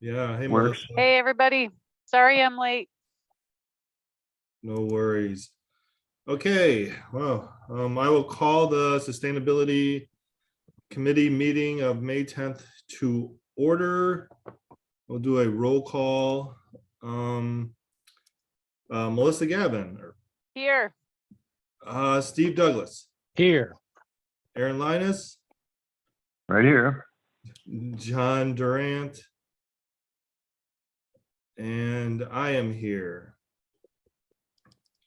Yeah, hey Works. Melissa. Hey, everybody. Sorry I'm late. No worries. Okay, well, I will call the Sustainability Committee meeting of May 10th to order. We'll do a roll call. Melissa Gavin, Here. Steve Douglas, Here. Aaron Linus, Right here. John Durant, and I am here.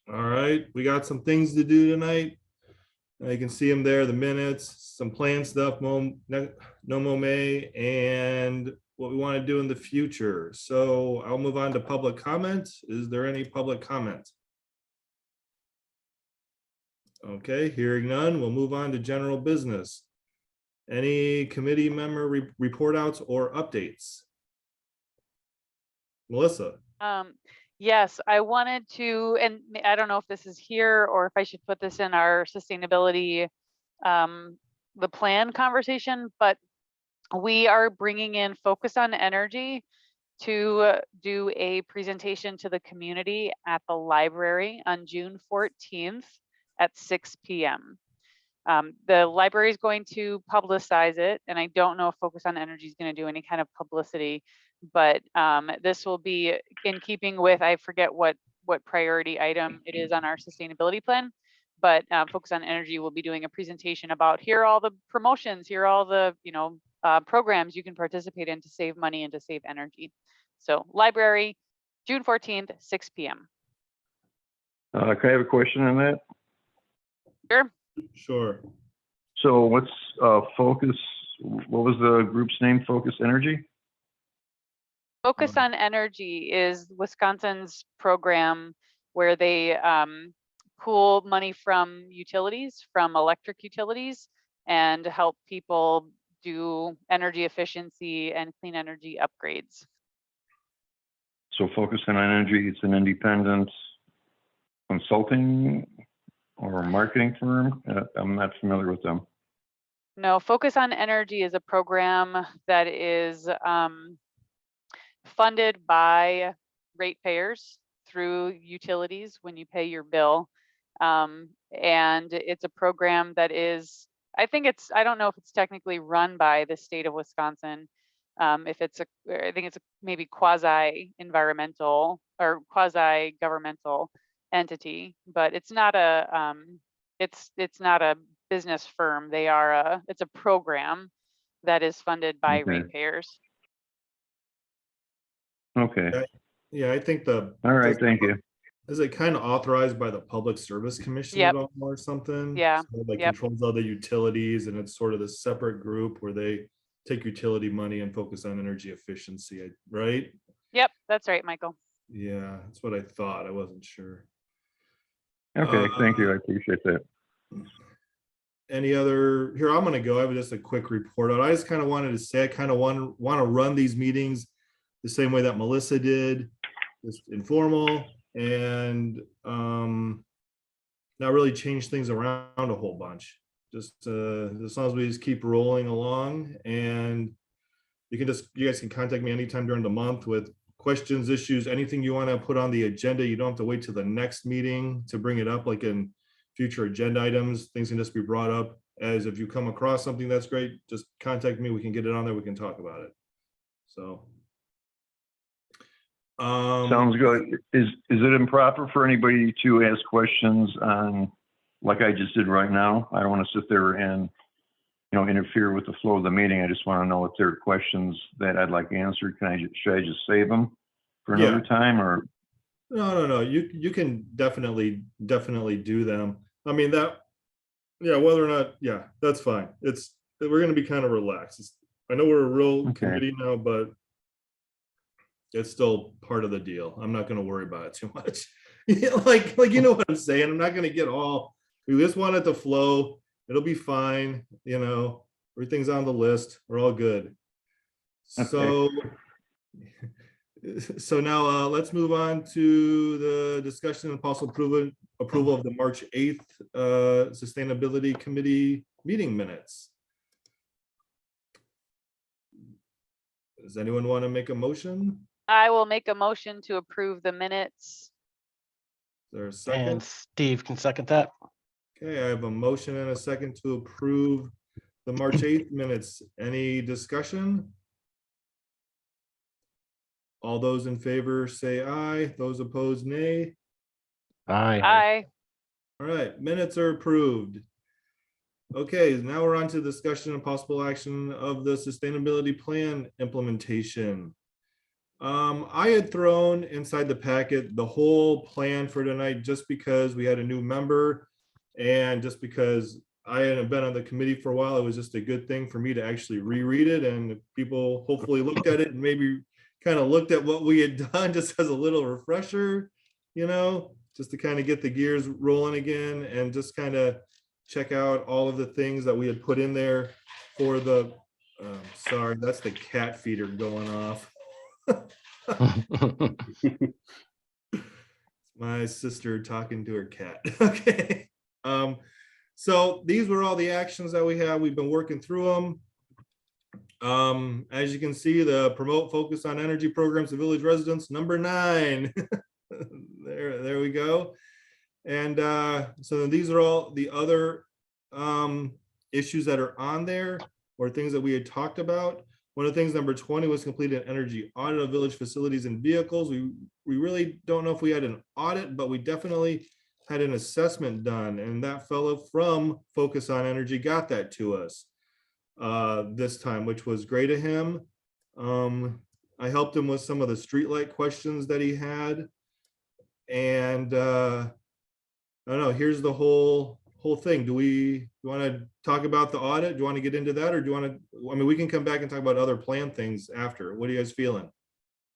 All right, we got some things to do tonight. You can see them there, the minutes, some planned stuff, no mo May, and what we want to do in the future. So I'll move on to public comment. Is there any public comment? Okay, hearing none, we'll move on to general business. Any committee member report outs or updates? Melissa. Yes, I wanted to, and I don't know if this is here or if I should put this in our sustainability, the plan conversation, but we are bringing in Focus on Energy to do a presentation to the community at the library on June 14th at 6 p.m. The library is going to publicize it, and I don't know if Focus on Energy is going to do any kind of publicity, but this will be in keeping with, I forget what priority item it is on our sustainability plan, but Focus on Energy will be doing a presentation about here are all the promotions, here are all the programs you can participate in to save money and to save energy. So library, June 14th, 6 p.m. Can I have a question on that? Sure. Sure. So what's Focus? What was the group's name? Focus Energy? Focus on Energy is Wisconsin's program where they pool money from utilities, from electric utilities, and help people do energy efficiency and clean energy upgrades. So Focus on Energy, it's an independent consulting or marketing firm. I'm not familiar with them. No, Focus on Energy is a program that is funded by ratepayers through utilities when you pay your bill. And it's a program that is, I don't know if it's technically run by the state of Wisconsin. I think it's maybe quasi-environmental or quasi-governmental entity, but it's not a it's not a business firm. It's a program that is funded by ratepayers. Okay. Yeah, I think All right, thank you. Is it kind of authorized by the Public Service Commission at all or something? Yeah. So like controls all the utilities, and it's sort of this separate group where they take utility money and focus on energy efficiency, right? Yep, that's right, Michael. Yeah, that's what I thought. I wasn't sure. Okay, thank you. I appreciate that. Any other here? I'm gonna go. I have just a quick report out. I just kind of wanted to say I kind of want to run these meetings the same way that Melissa did, just informal and not really change things around a whole bunch. Just as long as we just keep rolling along, and you guys can contact me anytime during the month with questions, issues, anything you want to put on the agenda. You don't have to wait till the next meeting to bring it up, like in future agenda items. Things can just be brought up as if you come across something that's great, just contact me. We can get it on there. We can talk about it. So. Sounds good. Is it improper for anybody to ask questions on, like I just did right now? I don't want to sit there and, interfere with the flow of the meeting. I just want to know if there are questions that I'd like answered. Should I just save them for another time, or? No. You can definitely do them. I mean whether or not, that's fine. We're going to be kind of relaxed. I know we're a real committee now, but it's still part of the deal. I'm not going to worry about it too much. like you know what I'm saying. I'm not going to get all. We just want it to flow. It'll be fine. Everything's on the list. We're all good. Okay. So now let's move on to the discussion and possible approval of the March 8th Sustainability Committee meeting minutes. Does anyone want to make a motion? I will make a motion to approve the minutes. Is there a And second? Steve can second that. Okay, I have a motion and a second to approve the March 8th minutes. Any discussion? All those in favor say aye. Those opposed, nay. Aye. Aye. All right, minutes are approved. Okay, now we're on to discussion and possible action of the sustainability plan implementation. I had thrown inside the packet the whole plan for tonight just because we had a new member and just because I hadn't been on the committee for a while. It was just a good thing for me to actually reread it, and people hopefully looked at it and maybe kind of looked at what we had done just as a little refresher, just to kind of get the gears rolling again and just kind of check out all of the things that we had put in there for the, sorry, that's the cat feeder going off. My sister talking to her cat. Okay. So these were all the actions that we have. We've been working through them. As you can see, the promote focus on energy programs to village residents, number 9. There we go. And so these are all the other issues that are on there, or things that we had talked about. One of the things, number 20, was complete an energy audit of village facilities and vehicles. We really don't know if we had an audit, but we definitely had an assessment done, and that fellow from Focus on Energy got that to us this time, which was great of him. I helped him with some of the streetlight questions that he had, and I don't know, here's the whole thing. Do you want to talk about the audit? Do you want to get into that, or do you want to, I mean, we can come back and talk about other plan things after. What are you guys feeling?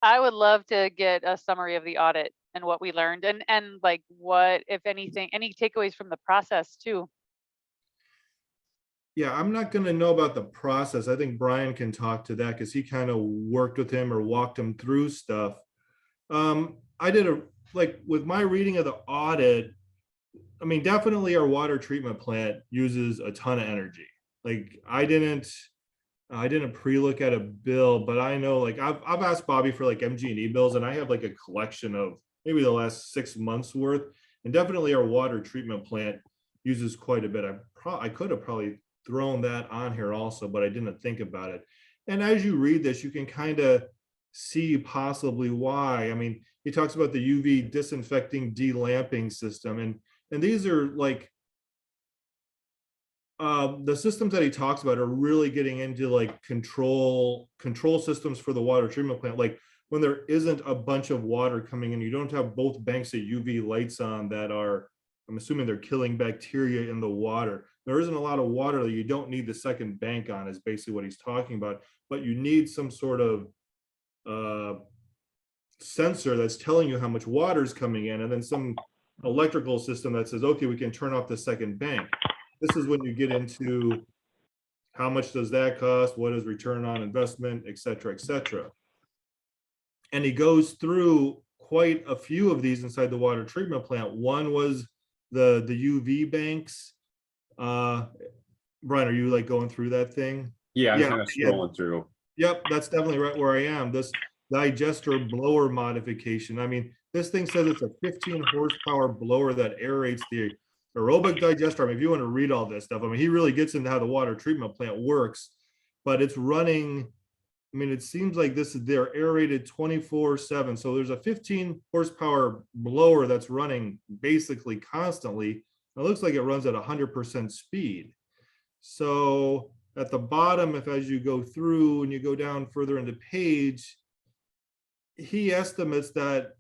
I would love to get a summary of the audit and what we learned, and like what, if anything, any takeaways from the process too. Yeah, I'm not going to know about the process. I think Brian can talk to that because he kind of worked with him or walked him through stuff. I did with my reading of the audit, I mean, definitely our water treatment plant uses a ton of energy. Like I didn't pre-look at a bill, but I know, like, I've asked Bobby for like MG&E bills, and I have like a collection of maybe the last 6 months worth, and definitely our water treatment plant uses quite a bit. I could have probably thrown that on here also, but I didn't think about it. And as you read this, you can kind of see possibly why. I mean, he talks about the UV disinfecting delamping system, and these are like the systems that he talks about are really getting into like control systems for the water treatment plant. Like when there isn't a bunch of water coming in, you don't have both banks of UV lights on that are, I'm assuming they're killing bacteria in the water. There isn't a lot of water that you don't need the second bank on, is basically what he's talking about. But you need some sort of sensor that's telling you how much water is coming in, and then some electrical system that says, okay, we can turn off the second bank. This is when you get into how much does that cost, what is return on investment, et cetera, et cetera. And he goes through quite a few of these inside the water treatment plant. One was the UV banks. Brian, are you like going through that thing? Yeah, I'm kind of scrolling through. Yep, that's definitely right where I am. This digester blower modification. I mean, this thing says it's a 15 horsepower blower that aerates the aerobic digester. I mean, if you want to read all this stuff, I mean, he really gets into how the water treatment plant works, but it's running, I mean, it seems like they're aerated 24/7. So there's a 15 horsepower blower that's running basically constantly. It looks like it runs at 100% speed. So at the bottom, as you go through and you go down further in the page, he estimates that,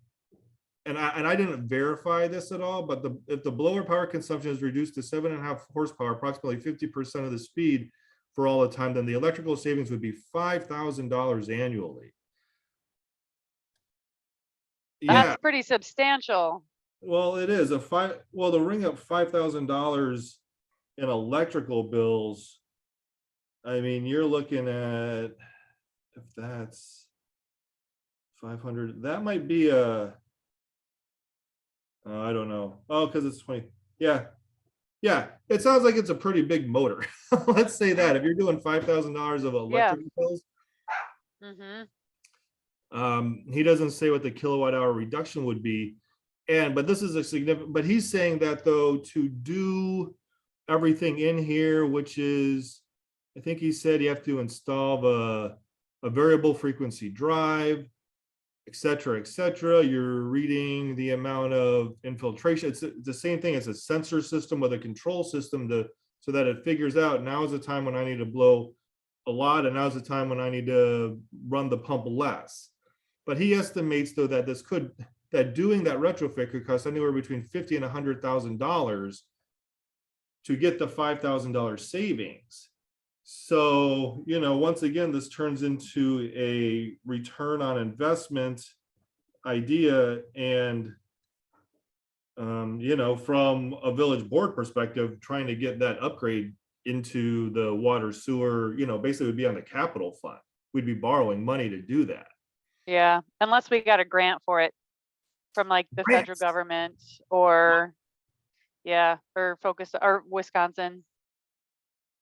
and I didn't verify this at all, but if the blower power consumption is reduced to 7.5 horsepower, approximately 50% of the speed for all the time, then the electrical savings would be $5,000 annually. That's Yeah, pretty substantial. well, it is to ring up $5,000 in electrical bills. I mean, you're looking at, if that's 500, that might be a, I don't know. Oh, because it's 20. Yeah. It sounds like it's a pretty big motor. Let's say that if you're doing $5,000 of electrical bills, Mm-hmm. He doesn't say what the kilowatt hour reduction would be. But this is a significant, but he's saying that though, to do everything in here, which is, I think he said you have to install a variable frequency drive, et cetera, you're reading the amount of infiltration. It's the same thing as a sensor system with a control system so that it figures out now is the time when I need to blow a lot, and now's the time when I need to run the pump less. But he estimates though that that doing that retrofit could cost anywhere between $50,000 and $100,000 to get the $5,000 savings. So, once again, this turns into a return on investment idea. And, from a village board perspective, trying to get that upgrade into the water sewer, basically would be on the capital fund. We'd be borrowing money to do that. Yeah, unless we got a grant for it from like the federal Grants. government or or Wisconsin.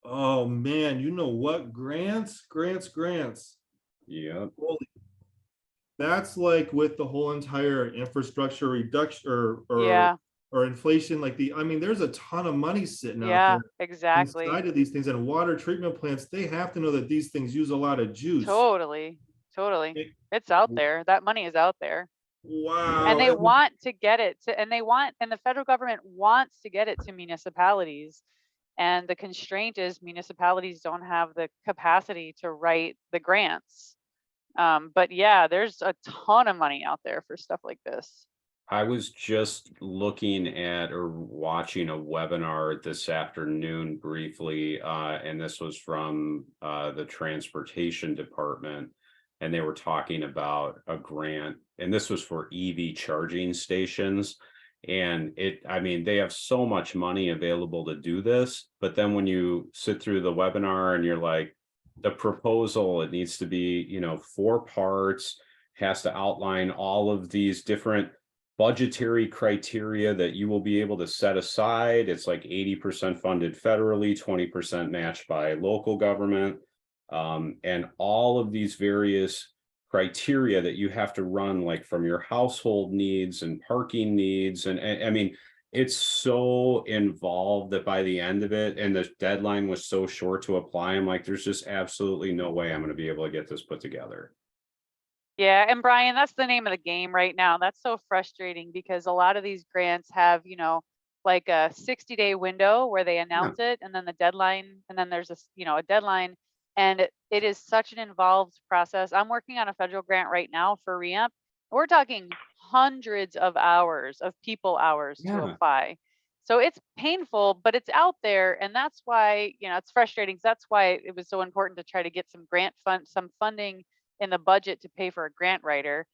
Oh man, you know what? Grants. Yeah. That's like with the whole entire infrastructure reduction Yeah, or inflation, there's a ton of money sitting out yeah, there exactly. inside of these things, and water treatment plants, they have to know that these things use a lot of juice. Totally. It's out there. That money is out there. Wow. And they want to get it to, and the federal government wants to get it to municipalities. And the constraint is municipalities don't have the capacity to write the grants. But yeah, there's a ton of money out there for stuff like this. I was just looking at or watching a webinar this afternoon briefly, and this was from the transportation department, and they were talking about a grant, and this was for EV charging stations. And they have so much money available to do this, but then when you sit through the webinar and you're like, the proposal, it needs to be, 4 parts, has to outline all of these different budgetary criteria that you will be able to set aside. It's like 80% funded federally, 20% matched by local government. And all of these various criteria that you have to run, like from your household needs and parking needs. And it's so involved that by the end of it, and the deadline was so short to apply, I'm like, there's just absolutely no way I'm going to be able to get this put together. Yeah, and Brian, that's the name of the game right now. That's so frustrating because a lot of these grants have, like a 60-day window where they announce it, and then the deadline, and then there's a deadline, and it is such an involved process. I'm working on a federal grant right now for REAMP. We're talking hundreds of hours of people hours to apply. So it's painful, but it's out there, and that's why, it's frustrating. That's why it was so important to try to get some funding in the budget to pay for a grant writer,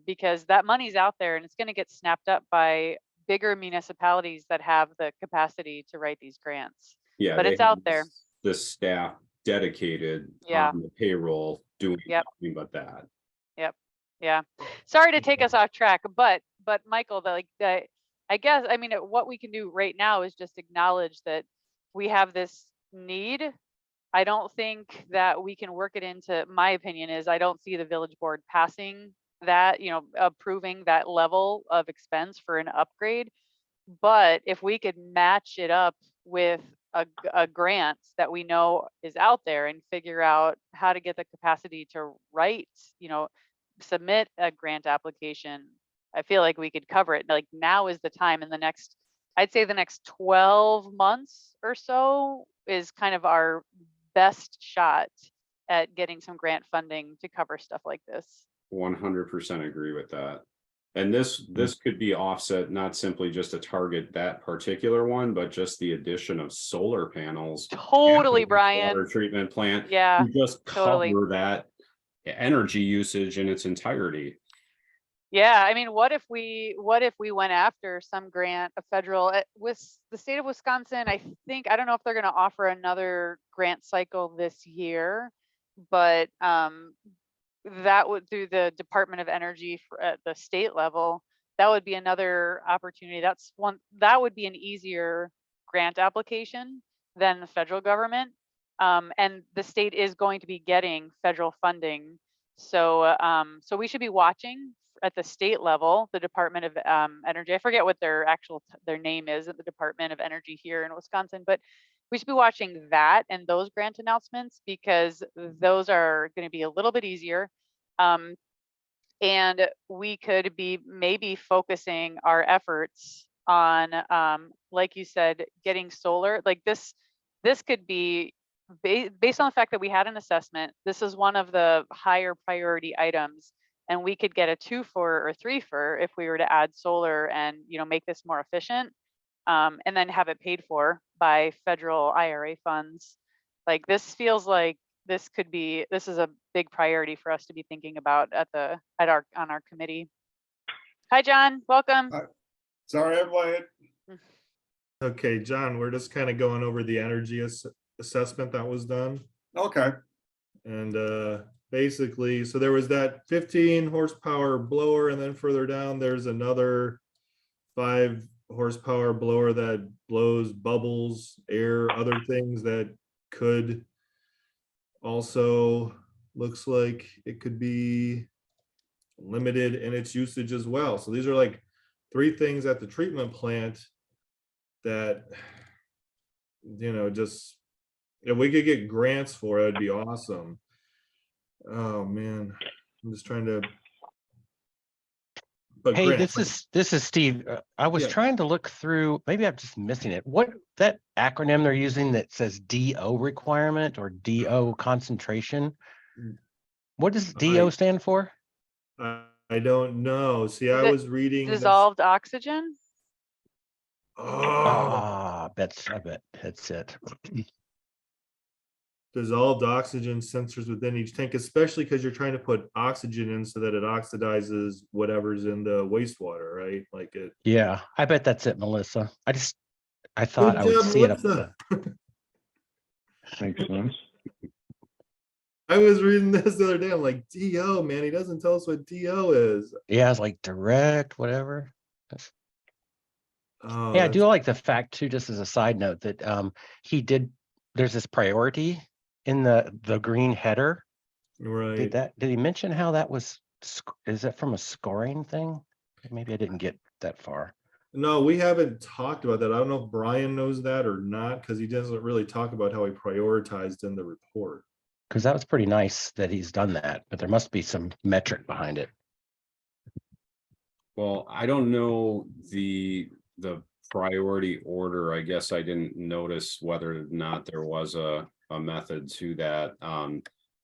because that money's out there and it's going to get snapped up by bigger municipalities that have the capacity to write these grants. Yeah, but it's out there. The staff dedicated on the payroll doing nothing but that. Yeah. Sorry to take us off track, but Michael, I guess, what we can do right now is just acknowledge that we have this need. I don't think that we can work it into, my opinion is, I don't see the village board passing that, approving that level of expense for an upgrade. But if we could match it up with a grant that we know is out there and figure out how to get the capacity to write, submit a grant application, I feel like we could cover it. Like, now is the time. In the next, I'd say the next 12 months or so is kind of our best shot at getting some grant funding to cover stuff like this. 100% agree with that. And this could be offset, not simply just to target that particular one, but just the addition of solar panels. Totally, Brian. Water treatment plant. Yeah, to just cover that energy usage in its entirety. Yeah, what if we went after some grant, a federal, with the state of Wisconsin? I don't know if they're going to offer another grant cycle this year, but that would, through the Department of Energy at the state level, that would be another opportunity. That would be an easier grant application than the federal government. And the state is going to be getting federal funding So, so we should be watching at the state level, the Department of Energy. I forget what their their name is at the Department of Energy here in Wisconsin, but we should be watching that and those grant announcements because those are going to be a little bit easier. And we could be maybe focusing our efforts on, like you said, getting solar. Like this could be based on the fact that we had an assessment. This is one of the higher priority items, and we could get a 2 for or 3 for if we were to add solar and make this more efficient, and then have it paid for by federal IRA funds. Like this feels like this is a big priority for us to be thinking about on our committee. Hi, John, welcome. Hi. Sorry, I'm late. Okay, John, we're just kind of going over the energy assessment that was done. Okay. And basically, so there was that 15 horsepower blower, and then further down, there's another 5 horsepower blower that blows bubbles, air, other things that could also, looks like it could be limited in its usage as well. So these are like 3 things at the treatment plant that, just if we could get grants for it, it'd be awesome. Oh man, I'm just trying to. But Hey, grants, this is Steve. I was Yeah. trying to look through, maybe I'm just missing it. What that acronym they're using that says DO requirement or DO concentration? What does DO stand for? I don't know. See, Is I it was reading this. Dissolved oxygen. Oh, I bet that's it. dissolved oxygen sensors within each tank, especially because you're trying to put oxygen in so that it oxidizes whatever's in the wastewater, right? Like it. Yeah, I bet that's it, Melissa. I thought I Good would job, see it up. Melissa. Makes sense. I was reading this the other day. I'm like, DO, man, he doesn't tell us what DO is. Yeah, it's like direct, whatever. Oh, Yeah, I do like the fact too, just as a side note, that there's this priority in the green header. right. Did he mention how that was, is that from a scoring thing? Maybe I didn't get that far. No, we haven't talked about that. I don't know if Brian knows that or not, because he doesn't really talk about how he prioritized in the report. Because that was pretty nice that he's done that, but there must be some metric behind it. Well, I don't know the priority order. I guess I didn't notice whether or not there was a method to that.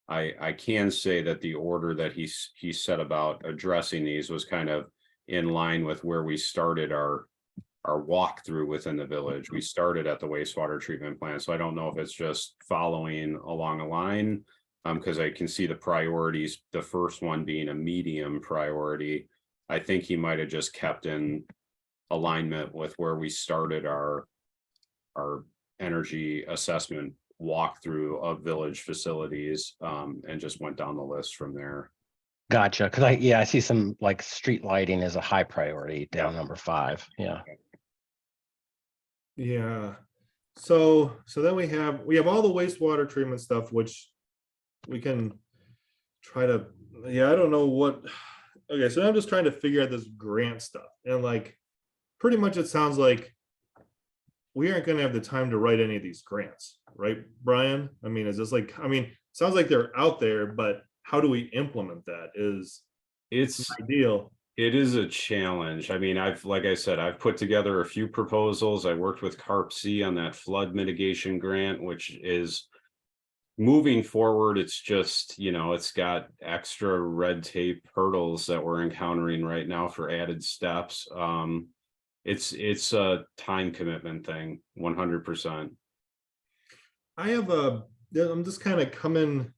I can say that the order that he set about addressing these was kind of in line with where we started our walkthrough within the village. We started at the wastewater treatment plant, so I don't know if it's just following along a line, because I can see the priorities, the first one being a medium priority. I think he might have just kept in alignment with where we started our energy assessment walkthrough of village facilities, and just went down the list from there. Gotcha. Because I see some like street lighting as a high priority down number 5. Yeah. Yeah. So then we have all the wastewater treatment stuff, which we can try to, I don't know what. Okay, so I'm just trying to figure out this grant stuff. And like pretty much it sounds like we aren't going to have the time to write any of these grants, right, Brian? I mean, is this like, sounds like they're out there, but how do we implement that it's ideal. It is a challenge. I mean, like I said, I've put together a few proposals. I worked with CARP-C on that flood mitigation grant, which is moving forward. It's just, it's got extra red tape hurdles that we're encountering right now for added steps. It's a time commitment thing, 100%. I'm just kind of coming,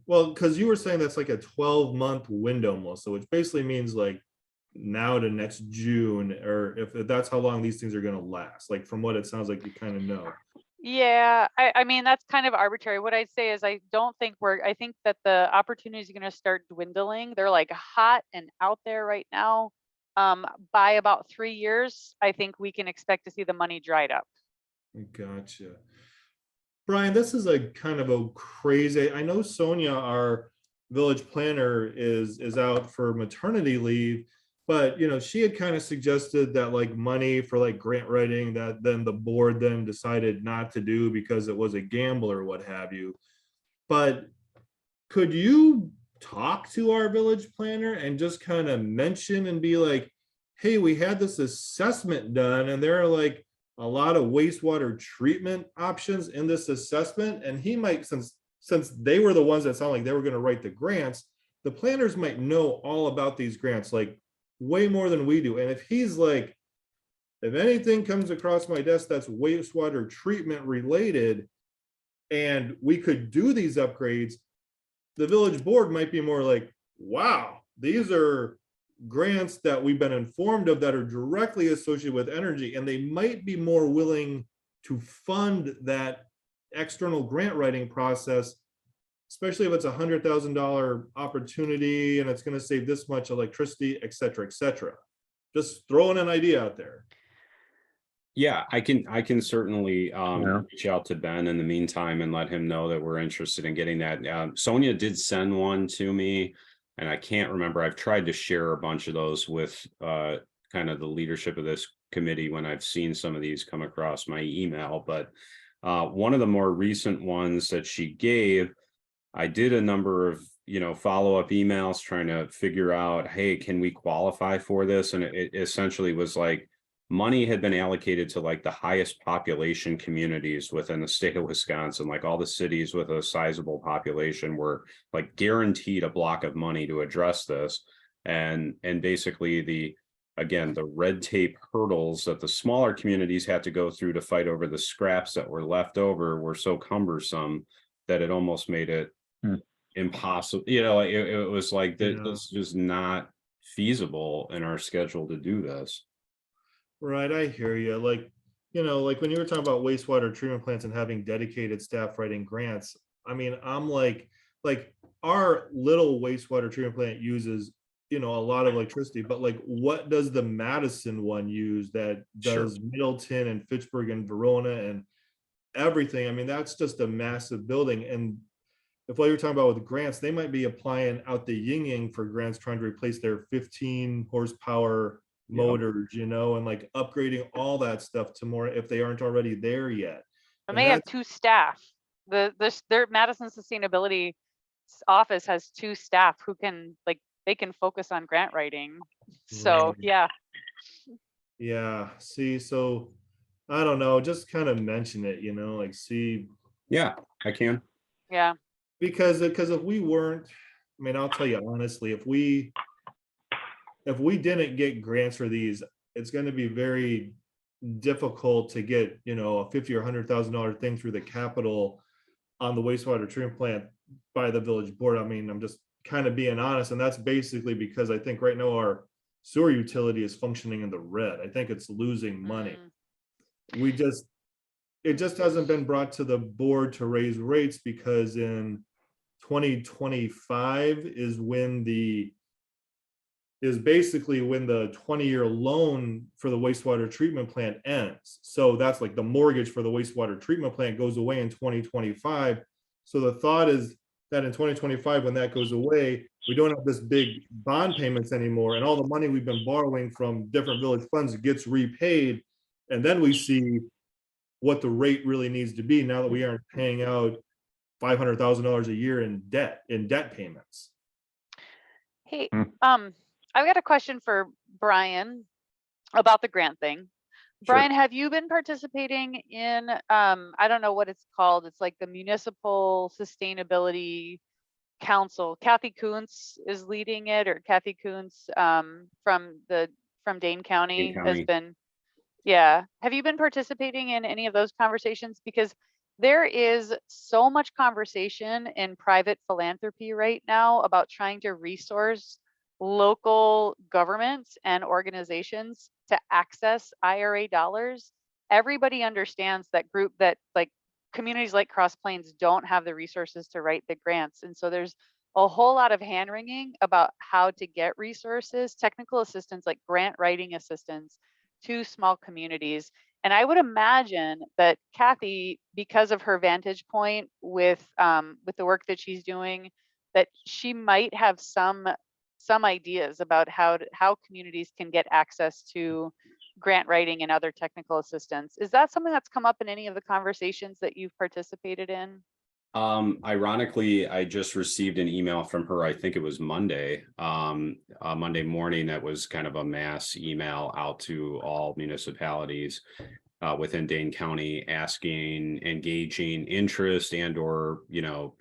well, because you were saying that's like a 12-month window, Melissa, which basically means like now to next June, or if that's how long these things are going to last, like from what it sounds like you kind of know. Yeah, I mean, that's kind of arbitrary. What I'd say is I think that the opportunities are going to start dwindling. They're like hot and out there right now. By about 3 years, I think we can expect to see the money dried up. Gotcha. Brian, this is a kind of a crazy, I know Sonia, our village planner, is out for maternity leave, but she had kind of suggested that like money for like grant writing that then the board then decided not to do because it was a gamble or what have you. But could you talk to our village planner and just kind of mention and be like, hey, we had this assessment done and there are like a lot of wastewater treatment options in this assessment, and he might, since they were the ones that sound like they were going to write the grants, the planners might know all about these grants, like way more than we do. And if he's like, if anything comes across my desk that's wastewater treatment related and we could do these upgrades, the village board might be more like, wow, these are grants that we've been informed of that are directly associated with energy, and they might be more willing to fund that external grant writing process, especially if it's $100,000 opportunity and it's going to save this much electricity, et cetera, et cetera. Just throwing an idea out there. Yeah, I can certainly Yeah. reach out to Ben in the meantime and let him know that we're interested in getting that. Sonia did send one to me, and I can't remember. I've tried to share a bunch of those with kind of the leadership of this committee when I've seen some of these come across my email. But one of the more recent ones that she gave, I did a number of follow-up emails trying to figure out, hey, can we qualify for this? And it essentially was like, money had been allocated to like the highest population communities within the state of Wisconsin, like all the cities with a sizable population were like guaranteed a block of money to address this. And basically the red tape hurdles that the smaller communities had to go through to fight over the scraps that were left over were so cumbersome that it almost made it impossible. It was like this is just not feasible in our schedule to do this. Right, I hear you. Like, like when you were talking about wastewater treatment plants and having dedicated staff writing grants, I mean, I'm like our little wastewater treatment plant uses, a lot of electricity, but like, what does the Madison one use that does Middleton and Fitchburg and Verona and everything? I mean, that's just a massive building. And if what you're talking about with grants, they might be applying out the yin-yang for grants, trying to replace their 15 horsepower motors, and like upgrading all that stuff to more if they aren't already there yet. And they have 2 staff. Their Madison Sustainability office has 2 staff who can they can focus on grant writing. So right. Yeah. See, so I don't know, just kind of mention it, like see. Yeah, I can. Yeah. Because if we weren't, I mean, I'll tell you honestly, if we didn't get grants for these, it's going to be very difficult to get, a $50,000 or $100,000 thing through the capital on the wastewater treatment plant by the village board. I mean, I'm just kind of being honest. And that's basically because I think right now our sewer utility is functioning in the red. I think it's losing money. It just hasn't been brought to the board to raise rates because in 2025 is basically when the 20-year loan for the wastewater treatment plant ends. So that's like the mortgage for the wastewater treatment plant goes away in 2025. So the thought is that in 2025, when that goes away, we don't have this big bond payments anymore, and all the money we've been borrowing from different village funds gets repaid, and then we see what the rate really needs to be now that we aren't paying out $500,000 a year in debt payments. Hey, I've got a question for Brian about the grant thing. Brian, have you been participating in, I don't know what it's called. It's like the Municipal Sustainability Council. Kathy Kuntz is leading it, or Kathy Kuntz from Dane County has been. Yeah. Have you been participating in any of those conversations? Because there is so much conversation in private philanthropy right now about trying to resource local governments and organizations to access IRA dollars. Everybody understands that communities like Cross Plains don't have the resources to write the grants. And so there's a whole lot of hand wringing about how to get resources, technical assistance, like grant writing assistance to small communities. And I would imagine that Kathy, because of her vantage point with the work that she's doing, that she might have some ideas about how communities can get access to grant writing and other technical assistance. Is that something that's come up in any of the conversations that you've participated in? Ironically, I just received an email from her, I think it was Monday, Monday morning, that was kind of a mass email out to all municipalities within Dane County, asking, engaging interest and or,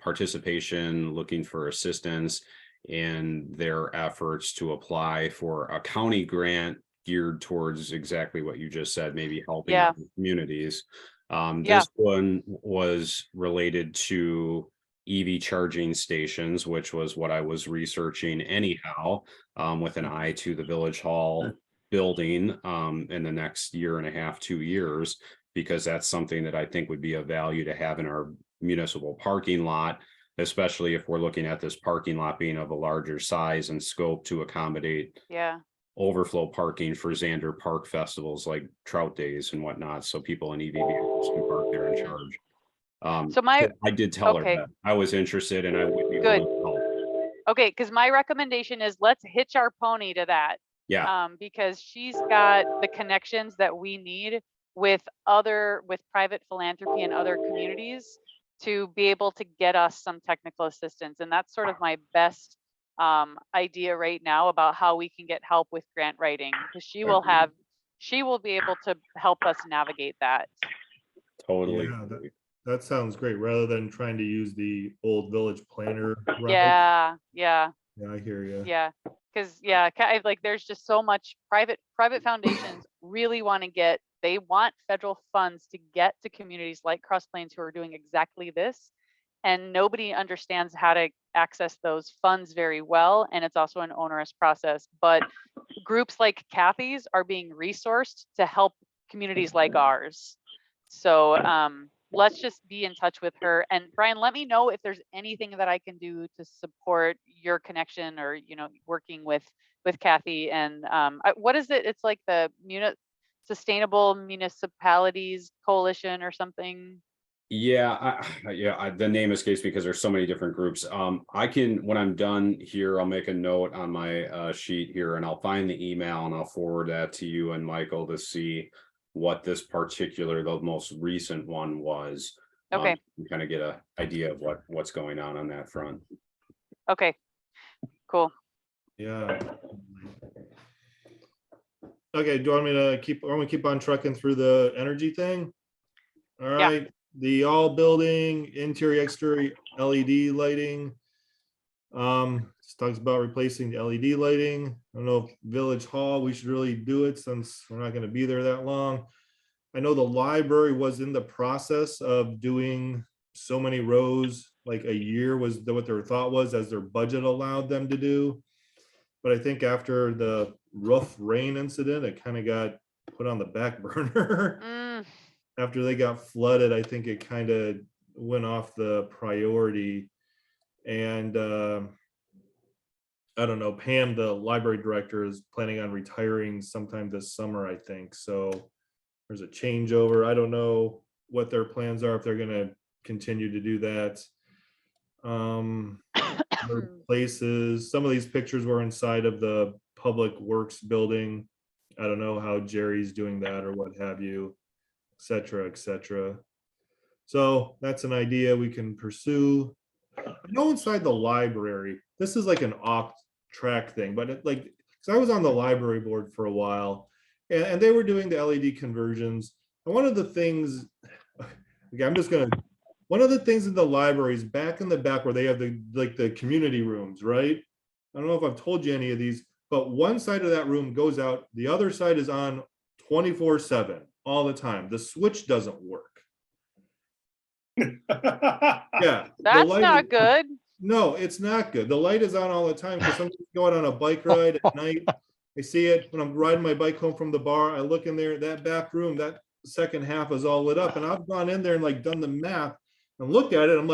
participation, looking for assistance in their efforts to apply for a county grant geared towards exactly what you just said, maybe helping Yeah. communities. Yeah. This one was related to EV charging stations, which was what I was researching anyhow, with an eye to the Village Hall building in the next year and a half, 2 years, because that's something that I think would be of value to have in our municipal parking lot, especially if we're looking at this parking lot being of a larger size and scope to accommodate Yeah. overflow parking for Xander Park festivals like Trout Days and whatnot, so people in EV vehicles can park there and charge. So I did tell okay. her that I was interested and I would be Good. willing to help. Okay, because my recommendation is let's hitch our pony to that. Yeah. Because she's got the connections that we need with private philanthropy and other communities to be able to get us some technical assistance. And that's sort of my best idea right now about how we can get help with grant writing, because she will be able to help us navigate that. Totally. Yeah, that sounds great, rather than trying to use the old village planner route. Yeah. Yeah, I hear you. Yeah, because like there's just so much private foundations really they want federal funds to get to communities like Cross Plains who are doing exactly this, and nobody understands how to access those funds very well, and it's also an onerous process. But groups like Kathy's are being resourced to help communities like ours. So let's just be in touch with her. And Brian, let me know if there's anything that I can do to support your connection, or working with Kathy. And what is it? It's like the Sustainable Municipalities Coalition or something. Yeah, the name escapes me because there's so many different groups. I can, when I'm done here, I'll make a note on my sheet here, and I'll find the email and I'll forward that to you and Michael to see what this particular, the most recent one was. Okay. Kind of get an idea of what's going on that front. Okay, cool. Yeah. Okay, do you want me to keep on trucking through the energy thing? All right. Yeah. The all building interior exterior LED lighting. This talks about replacing the LED lighting. I don't know if Village Hall, we should really do it since we're not going to be there that long. I know the library was in the process of doing so many rows, like a year was what their thought was, as their budget allowed them to do. But I think after the rough rain incident, it kind of got put on the back burner. After they got flooded, I think it kind of went off the priority. And I don't know, Pam, the library director, is planning on retiring sometime this summer, I think. So there's a changeover. I don't know what their plans are, if they're going to continue to do that. Places, some of these pictures were inside of the Public Works building. I don't know how Jerry's doing that or what have you, et cetera, et cetera. So that's an idea we can pursue. I know inside the library, this is like an off track thing, but because I was on the library board for a while, and they were doing the LED conversions. And one of the things, one of the things in the libraries back in the back where they have the community rooms, right? I don't know if I've told you any of these, but one side of that room goes out, the other side is on 24/7 all the time. The switch doesn't work. Yeah, that's not good. No, it's not good. The light is on all the time because somebody's going on a bike ride at night. I see it when I'm riding my bike home from the bar. I look in there, that back room, that second half is all lit up. And I've gone in there and done the math and looked at it. I'm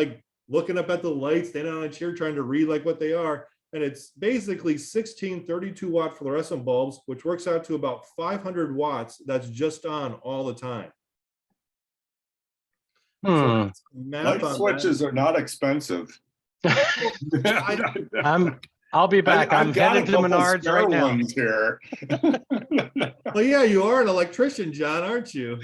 looking up at the lights, standing on a chair trying to read what they are. and it's basically 16 32-watt fluorescent bulbs, which works out to about 500 watts. That's just on all the time. So Hmm. that's math Light on that. switches are not expensive. I'll be back. I'm I've got a headed to couple Menards spare right now. ones here. Well, yeah, you are an electrician, John, aren't you?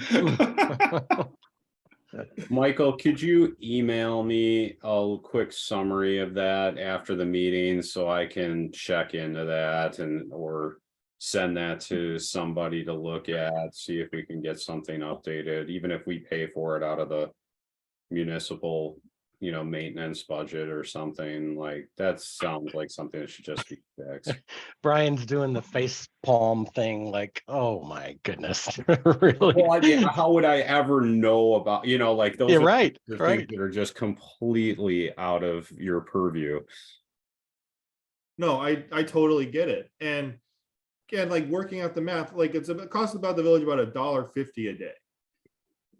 Michael, could you email me a quick summary of that after the meeting so I can check into that or send that to somebody to look at, see if we can get something updated, even if we pay for it out of the municipal, maintenance budget or something. Like that sounds like something that should just be fixed. Brian's doing the face palm thing, like, oh my goodness. Really? Well, how would I ever know about, like those Yeah, are right. the things Right. that are just completely out of your purview. No, I totally get it. And again, like working out the math, like it costs about the village about $1.50 a day.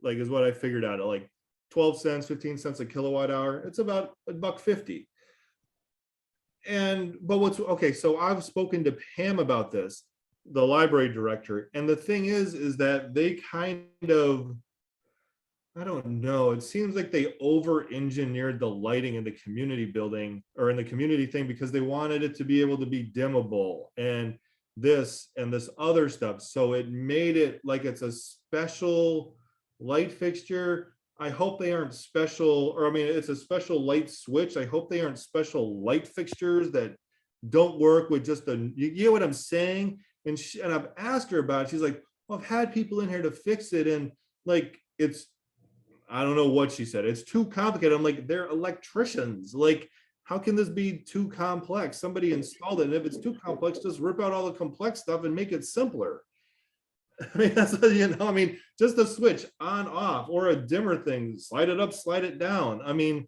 Like is what I figured out at like 12 cents, 15 cents a kilowatt hour. It's about $1.50. But what's okay, so I've spoken to Pam about this, the library director, and the thing is that they kind of, I don't know, it seems like they over-engineered the lighting in the community building or in the community thing because they wanted it to be able to be dimmable and this other stuff. So it made it like it's a special light fixture. I hope they aren't special, or I mean, it's a special light switch. I hope they aren't special light fixtures that don't work with just you get what I'm saying? And I've asked her about it. She's like, well, I've had people in here to fix it. And like, I don't know what she said. It's too complicated. I'm like, they're electricians. Like, how can this be too complex? Somebody installed it. And if it's too complex, just rip out all the complex stuff and make it simpler. I mean, that's, I mean, just a switch on, off, or a dimmer thing, slide it up, slide it down. I mean,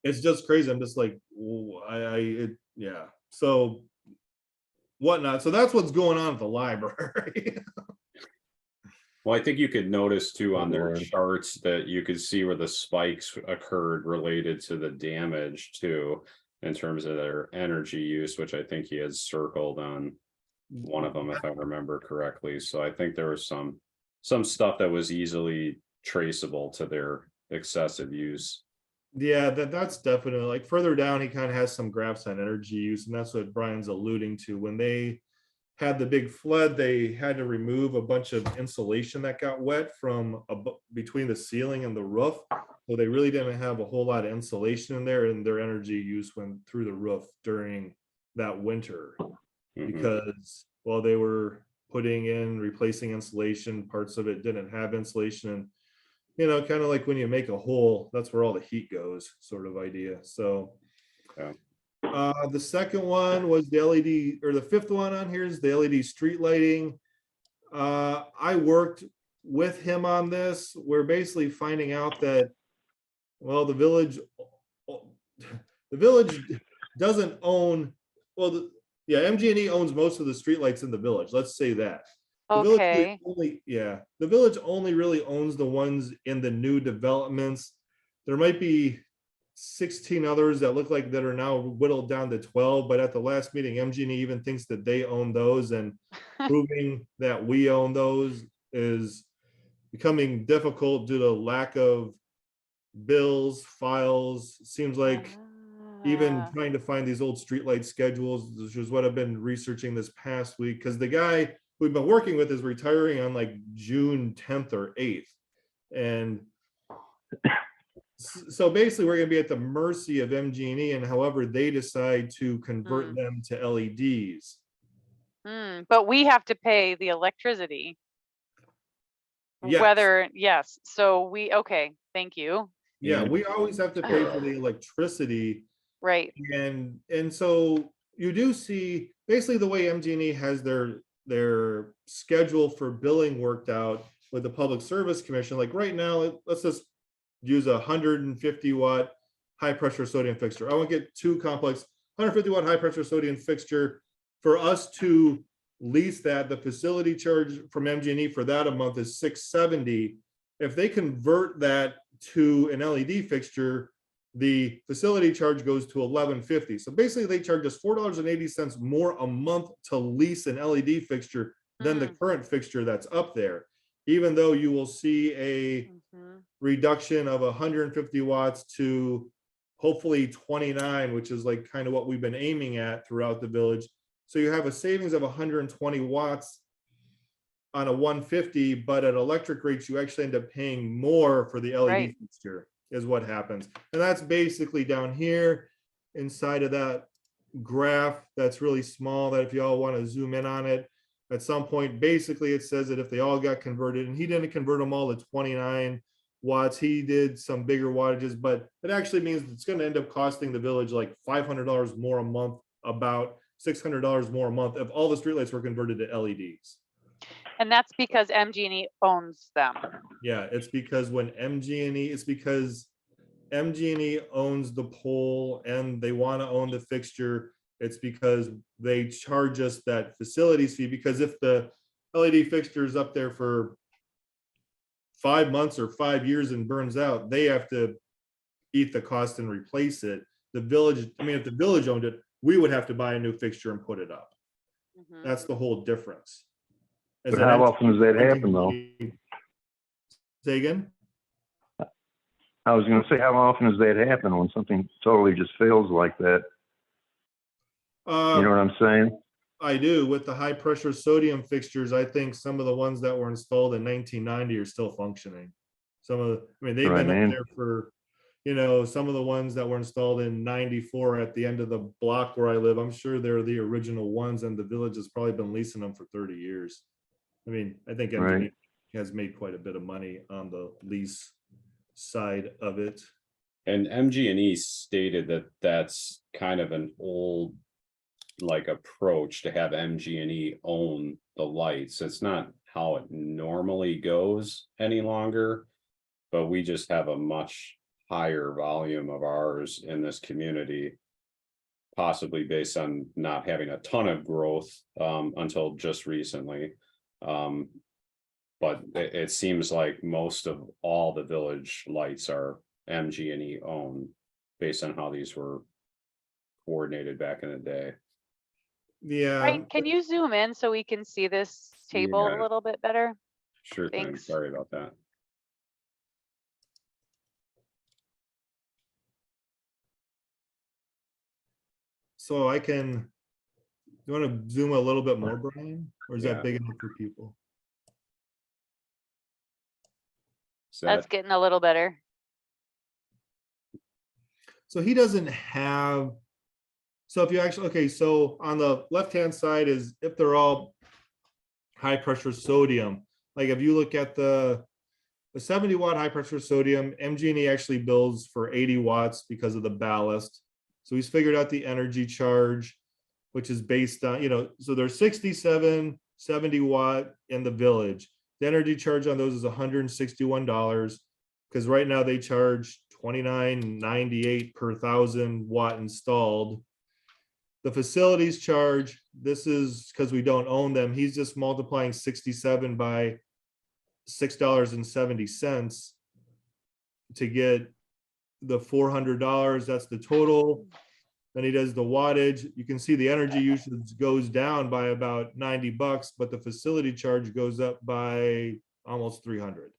it's just crazy. I'm just like, yeah. So whatnot. So that's what's going on at the library. Well, I think you could notice too on their Lord. charts that you could see where the spikes occurred related to the damage too, in terms of their energy use, which I think he has circled on one of them, if I remember correctly. So I think there was some stuff that was easily traceable to their excessive use. Yeah, that's definitely, like further down, he kind of has some graphs on energy use, and that's what Brian's alluding to. When they had the big flood, they had to remove a bunch of insulation that got wet from between the ceiling and the roof. So they really didn't have a whole lot of insulation in there, and their energy use went through the roof during that winter. Because while they were replacing insulation, parts of it didn't have insulation, and kind of like when you make a hole, that's where all the heat goes, sort of idea. So Yeah. The second one was the LED, or the fifth one on here is the LED street lighting. I worked with him on this. We're basically finding out that, well, the village doesn't own, MG&E owns most of the streetlights in the village. Let's say that. The Okay. the village only really owns the ones in the new developments. There might be 16 others that look like that are now whittled down to 12, but at the last meeting, MG&E even thinks that they own those, and proving that we own those is becoming difficult due to lack of bills, files. Seems like even trying to find these old streetlight schedules, which is what I've been researching this past week, because the guy we've been working with is retiring on like June 10th or 8th. And so basically we're going to be at the mercy of MG&E and however they decide to convert them to LEDs. But we have to pay the electricity. Yes. Yes. So okay, thank you. Yeah, we always have to pay for the electricity. Right. And so you do see basically the way MG&E has their schedule for billing worked out with the Public Service Commission. Like right now, let's just use a 150 watt high pressure sodium fixture. I won't get too complex. 150 watt high pressure sodium fixture, for us to lease that, the facility charge from MG&E for that a month is $670. If they convert that to an LED fixture, the facility charge goes to $11.50. So basically they charge us $4.80 more a month to lease an LED fixture than the current fixture that's up there. Even though you will see a reduction of 150 watts to hopefully 29, which is like kind of what we've been aiming at throughout the village. So you have a savings of 120 watts on a 150, but at electric rates, you actually end up paying more for the LED Right. fixture is what happens. And that's basically down here inside of that graph that's really small, that if you all want to zoom in on it, at some point, basically it says that if they all got converted, and he didn't convert them all to 29 watts, he did some bigger wattages, but it actually means it's going to end up costing the village like $500 more a month, about $600 more a month if all the streetlights were converted to LEDs. And that's because MG&E owns them. Yeah, it's because when it's because MG&E owns the pole and they want to own the fixture. It's because they charge us that facilities fee, because if the LED fixture is up there for 5 months or 5 years and burns out, they have to eat the cost and replace it. The village, I mean, if the village owned it, we would have to buy a new fixture and put it up. That's the whole difference. But how often does that happen, though? Say again? I was going to say, how often does that happen when something totally just fails like that? You know what I'm saying? I do. With the high pressure sodium fixtures, I think some of the ones that were installed in 1990 are still functioning. Some of the, I mean, they've been up there for, you know, some of the ones that were installed in 94 at the end of the block where I live, I'm sure they're the original ones, and the village has probably been leasing them for 30 years. I mean, I think MG has made quite a bit of money on the lease side of it. And MG&E stated that that's kind of an old like approach to have MG&E own the lights. It's not how it normally goes any longer, but we just have a much higher volume of ours in this community, possibly based on not having a ton of growth until just recently. But it seems like most of all the village lights are MG&E owned based on how these were coordinated back in the day. Yeah. Right, can you zoom in so we can see this table Yeah. a little bit better? Sure thing. Thanks. Sorry about that. So I can, you want to zoom a little bit more, Brian? Or is that big enough for people? That's getting a little better. So he doesn't have, so if you actually, okay, so on the left-hand side is if they're all high pressure sodium, like if you look at the 70 watt high pressure sodium, MG&E actually bills for 80 watts because of the ballast. So he's figured out the energy charge, which is based on, you know, so there's 67, 70 watt in the village. The energy charge on those is $161 because right now they charge $29.98 per 1,000 watt installed. The facilities charge, this is because we don't own them. He's just multiplying 67 by $6.70 to get the $400. That's the total. Then he does the wattage. You can see the energy usage goes down by about $90, but the facility charge goes up by almost 300.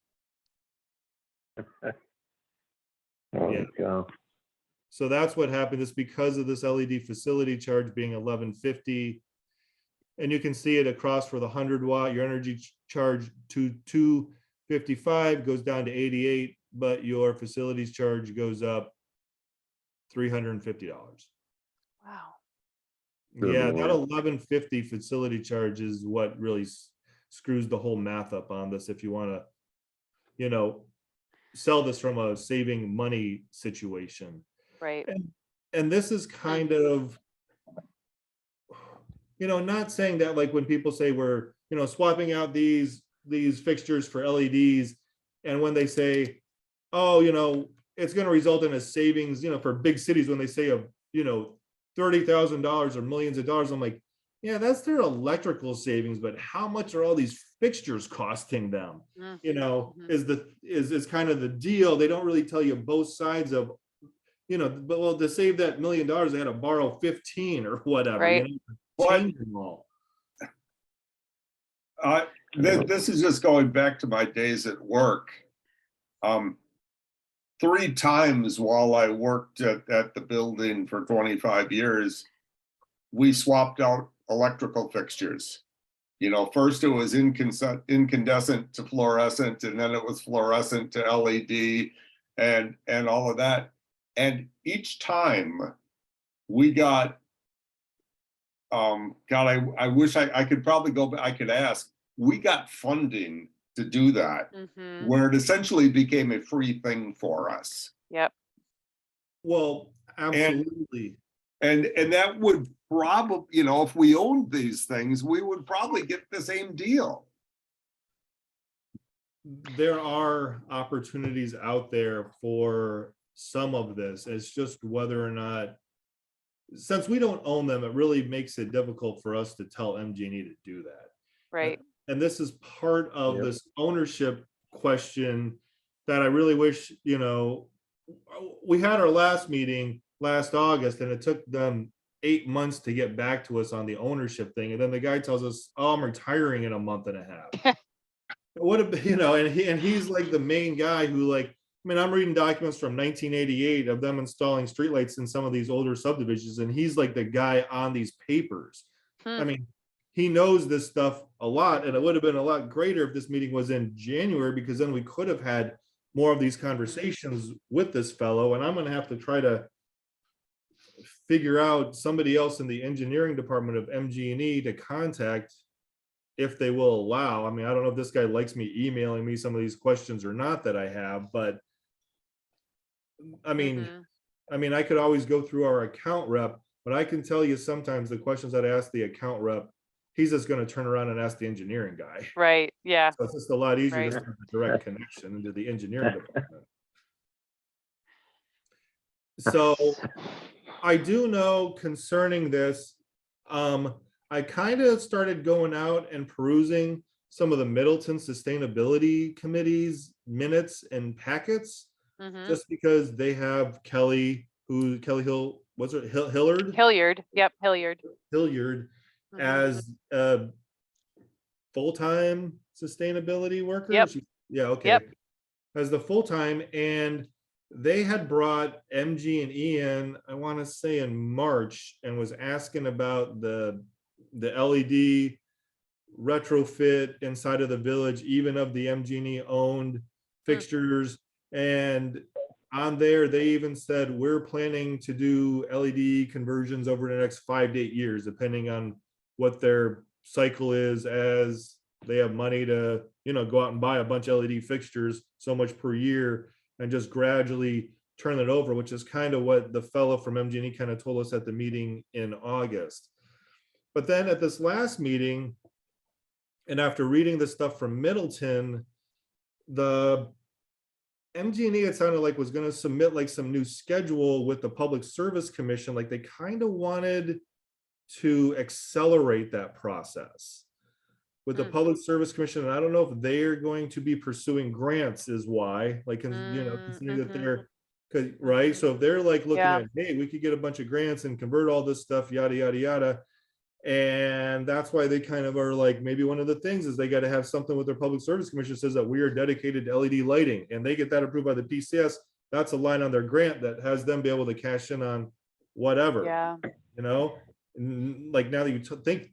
Yeah. So that's what happened. It's because of this LED facility charge being $11.50. And you can see it across for the 100 watt, your energy charge to 255 goes down to 88, but your facilities charge goes up $350. Wow. Yeah, that 1150 facility charge is what really screws the whole math up on this. If you want to, you know, sell this from a saving money situation. Right. And this is kind of, you know, not saying that like when people say we're, you know, swapping out these fixtures for LEDs, and when they say, oh, you know, it's going to result in a savings, you know, for big cities, when they say a, you know, $30,000 or millions of dollars, I'm like, yeah, that's their electrical savings, but how much are all these fixtures costing them? You know, is kind of the deal. They don't really tell you both sides of but well, to save that $1 million, they had to borrow 15 or whatever, Right. change them all. This is just going back to my days at work. 3 times while I worked at the building for 25 years, we swapped out electrical fixtures. First it was incandescent to fluorescent, and then it was fluorescent to LED and all of that. And each time we got, God, I wish I could probably go back, I could ask, we got funding to do that, Mhm. where it essentially became a free thing for us. Yep. Well, absolutely. And that would probably, if we owned these things, we would probably get the same deal. There are opportunities out there for some of this. It's just whether or not, since we don't own them, it really makes it difficult for us to tell MG&E to do that. Right. And this is part of this ownership question that I really wish, we had our last meeting last August, and it took them 8 months to get back to us on the ownership thing. And then the guy tells us, "Oh, I'm retiring in a month and a half." What and he's like the main guy who, I'm reading documents from 1988 of them installing streetlights in some of these older subdivisions, and he's like the guy on these papers. Hmm. He knows this stuff a lot, and it would have been a lot greater if this meeting was in January, because then we could have had more of these conversations with this fellow. And I'm going to have to try to figure out somebody else in the engineering department of MG&E to contact if they will allow. I don't know if this guy likes me emailing me some of these questions or not that I have, but Mhm. I could always go through our account rep, but I can tell you sometimes the questions that I ask the account rep, he's just going to turn around and ask the engineering guy. Right. Yeah. So it's just a lot easier Right. just to have a direct connection into the engineering department. So I do know concerning this, I kind of started going out and perusing some of the Middleton Sustainability Committee's minutes and packets, Mhm. just because they have Kelly Hill, what's it, Hilliard? Hilliard. Yep. Hilliard. Hilliard Mhm. as a full-time sustainability worker. Yep. Yeah, okay. Yep. As the full-time, and they had brought MG&E in, I want to say in March, and was asking about the LED retrofit inside of the village, even of the MG&E owned fixtures. And on there, they even said, we're planning to do LED conversions over the next 5 to 8 years, depending on what their cycle is, as they have money to, go out and buy a bunch of LED fixtures, so much per year, and just gradually turn it over, which is kind of what the fellow from MG&E kind of told us at the meeting in August. But then at this last meeting, and after reading the stuff from Middleton, the MG&E, it sounded like, was going to submit like some new schedule with the Public Service Commission. Like they kind of wanted to accelerate that process with the Public Service Commission. And I don't know if they're going to be pursuing grants is why, considering that they're, right? So if they're like looking at, hey, we could get a bunch of grants and convert all this stuff, yada, yada, yada. And that's why they kind of are like, maybe one of the things is they got to have something with their Public Service Commission says that we are dedicated to LED lighting, and they get that approved by the PCS. That's a line on their grant that has them be able to cash in on whatever. Yeah. Like now that you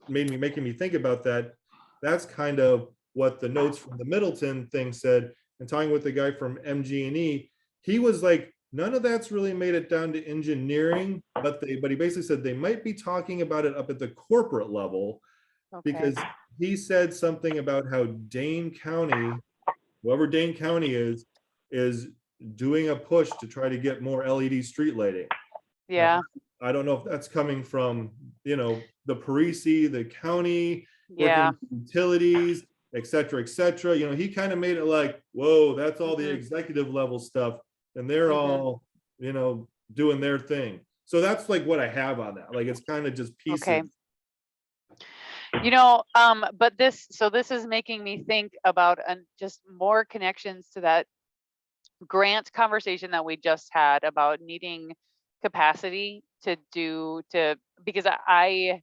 making me think about that, that's kind of what the notes from the Middleton thing said. And talking with the guy from MG&E, he was like, none of that's really made it down to engineering, but he basically said they might be talking about it up at the corporate level, because he said something about how Dane County, whoever Dane County is doing a push to try to get more LED street lighting. Yeah. I don't know if that's coming from, the Parisi, the county, Yeah. working with utilities, et cetera, et cetera. He kind of made it like, whoa, that's all the executive level stuff. And they're all, doing their thing. So that's like what I have on that. Like, it's kind of just pieces. Okay. But this is making me think about just more connections to that grant conversation that we just had about needing capacity to do because I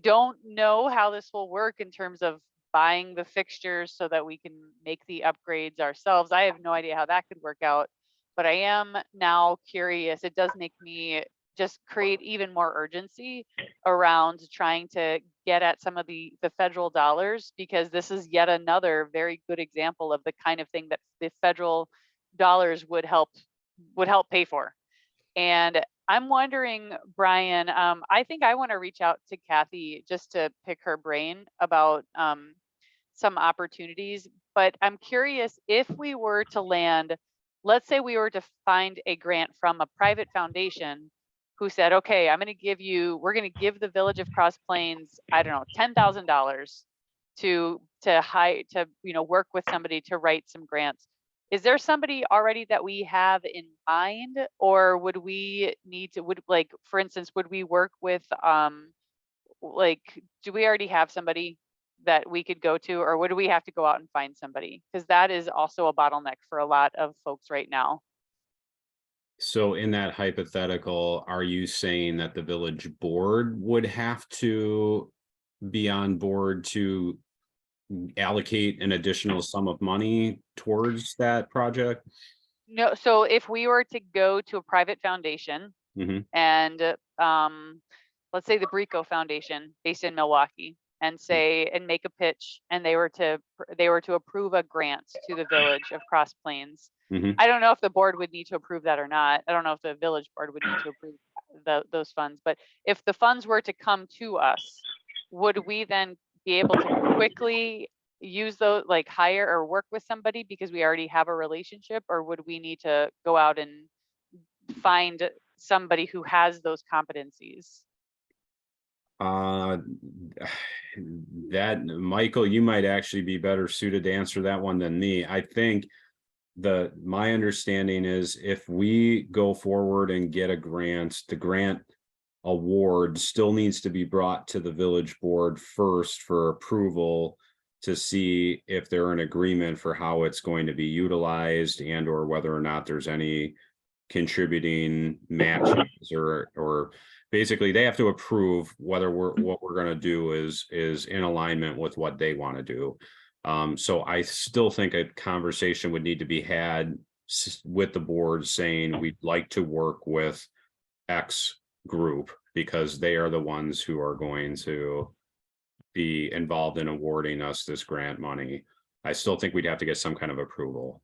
don't know how this will work in terms of buying the fixtures so that we can make the upgrades ourselves. I have no idea how that could work out, but I am now curious. It does make me just create even more urgency around trying to get at some of the federal dollars, because this is yet another very good example of the kind of thing that the federal dollars would help pay for. And I'm wondering, Brian, I think I want to reach out to Kathy just to pick her brain about some opportunities. But I'm curious, if we were to land, let's say we were to find a grant from a private foundation who said, okay, we're going to give the Village of Cross Plains, I don't know, $10,000 to work with somebody to write some grants. Is there somebody already that we have in mind, or would we need to, for instance, would we work with, do we already have somebody that we could go to, or would we have to go out and find somebody? Because that is also a bottleneck for a lot of folks right now. So in that hypothetical, are you saying that the village board would have to be on board to allocate an additional sum of money towards that project? No, so if we were to go to a private foundation and let's say the Brico Foundation based in Milwaukee, and make a pitch, and they were to approve a grant to the Village of Cross Plains. I don't know if the board would need to approve that or not. I don't know if the village board would need to approve those funds, but if the funds were to come to us, would we then be able to quickly use those, like hire or work with somebody because we already have a relationship, or would we need to go out and find somebody who has those competencies? That, Michael, you might actually be better suited to answer that one than me. I think my understanding is if we go forward and get a grant, the grant award still needs to be brought to the village board first for approval to see if they're in agreement for how it's going to be utilized, and or whether or not there's any contributing matches, or basically they have to approve whether what we're going to do is in alignment with what they want to do. So I still think a conversation would need to be had with the board saying we'd like to work with X group because they are the ones who are going to be involved in awarding us this grant money. I still think we'd have to get some kind of approval.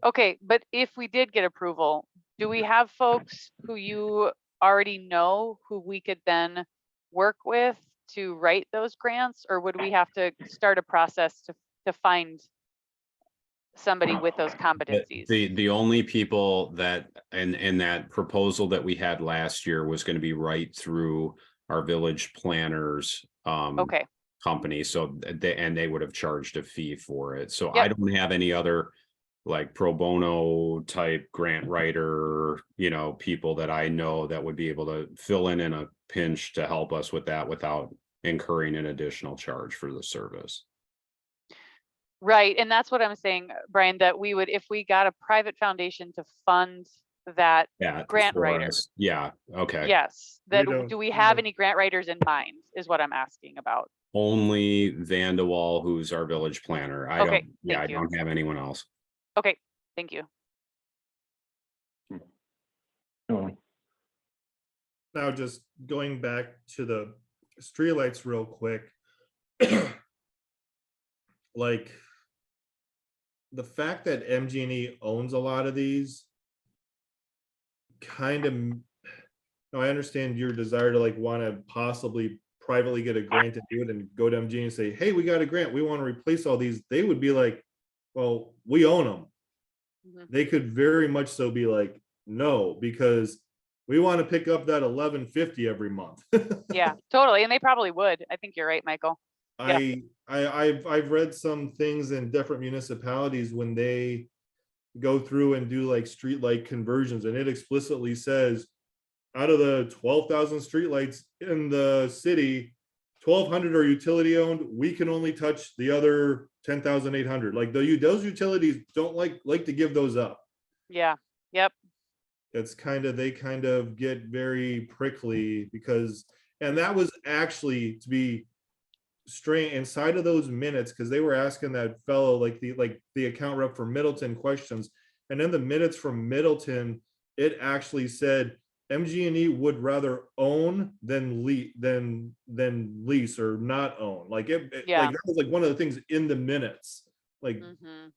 Okay, but if we did get approval, do we have folks who you already know who we could then work with to write those grants, or would we have to start a process to find somebody with those competencies? The only people that in that proposal that we had last year was going to be right through our village planners company, so they would have charged a fee for it. So I don't have any other like pro bono type grant writer, people that I know that would be able to fill in a pinch to help us with that without incurring an additional charge for the service. Right. And that's what I'm saying, Brian, that we would, if we got a private foundation to fund that grant writer. Yeah. Okay. Yes. Do we have any grant writers in mind is what I'm asking about. Only Van de Wall, who's our village planner. I don't have anyone else. Okay. Thank you. Now, just going back to the streetlights real quick, like the fact that MG&E owns a lot of these kind of, I understand your desire to want to possibly privately get a grant to do it and go to MG&E and say, hey, we got a grant, we want to replace all these. They would be like, well, we own them. They could very much so be like, no, because we want to pick up that $11.50 every month. Yeah, totally. And they probably would. I think you're right, Michael. I've read some things in different municipalities when they go through and do like streetlight conversions, and it explicitly says out of the 12,000 streetlights in the city, 1,200 are utility owned, we can only touch the other 10,800. Like those utilities don't like to give those up. Yeah, yep, It's they kind of get very prickly because, and that was actually to be straight inside of those minutes, because they were asking that fellow, like the account rep for Middleton questions. And in the minutes from Middleton, it actually said MG&E would rather own than lease or not own. Like Yeah. like that was like one of the things in the minutes. Like, mhm,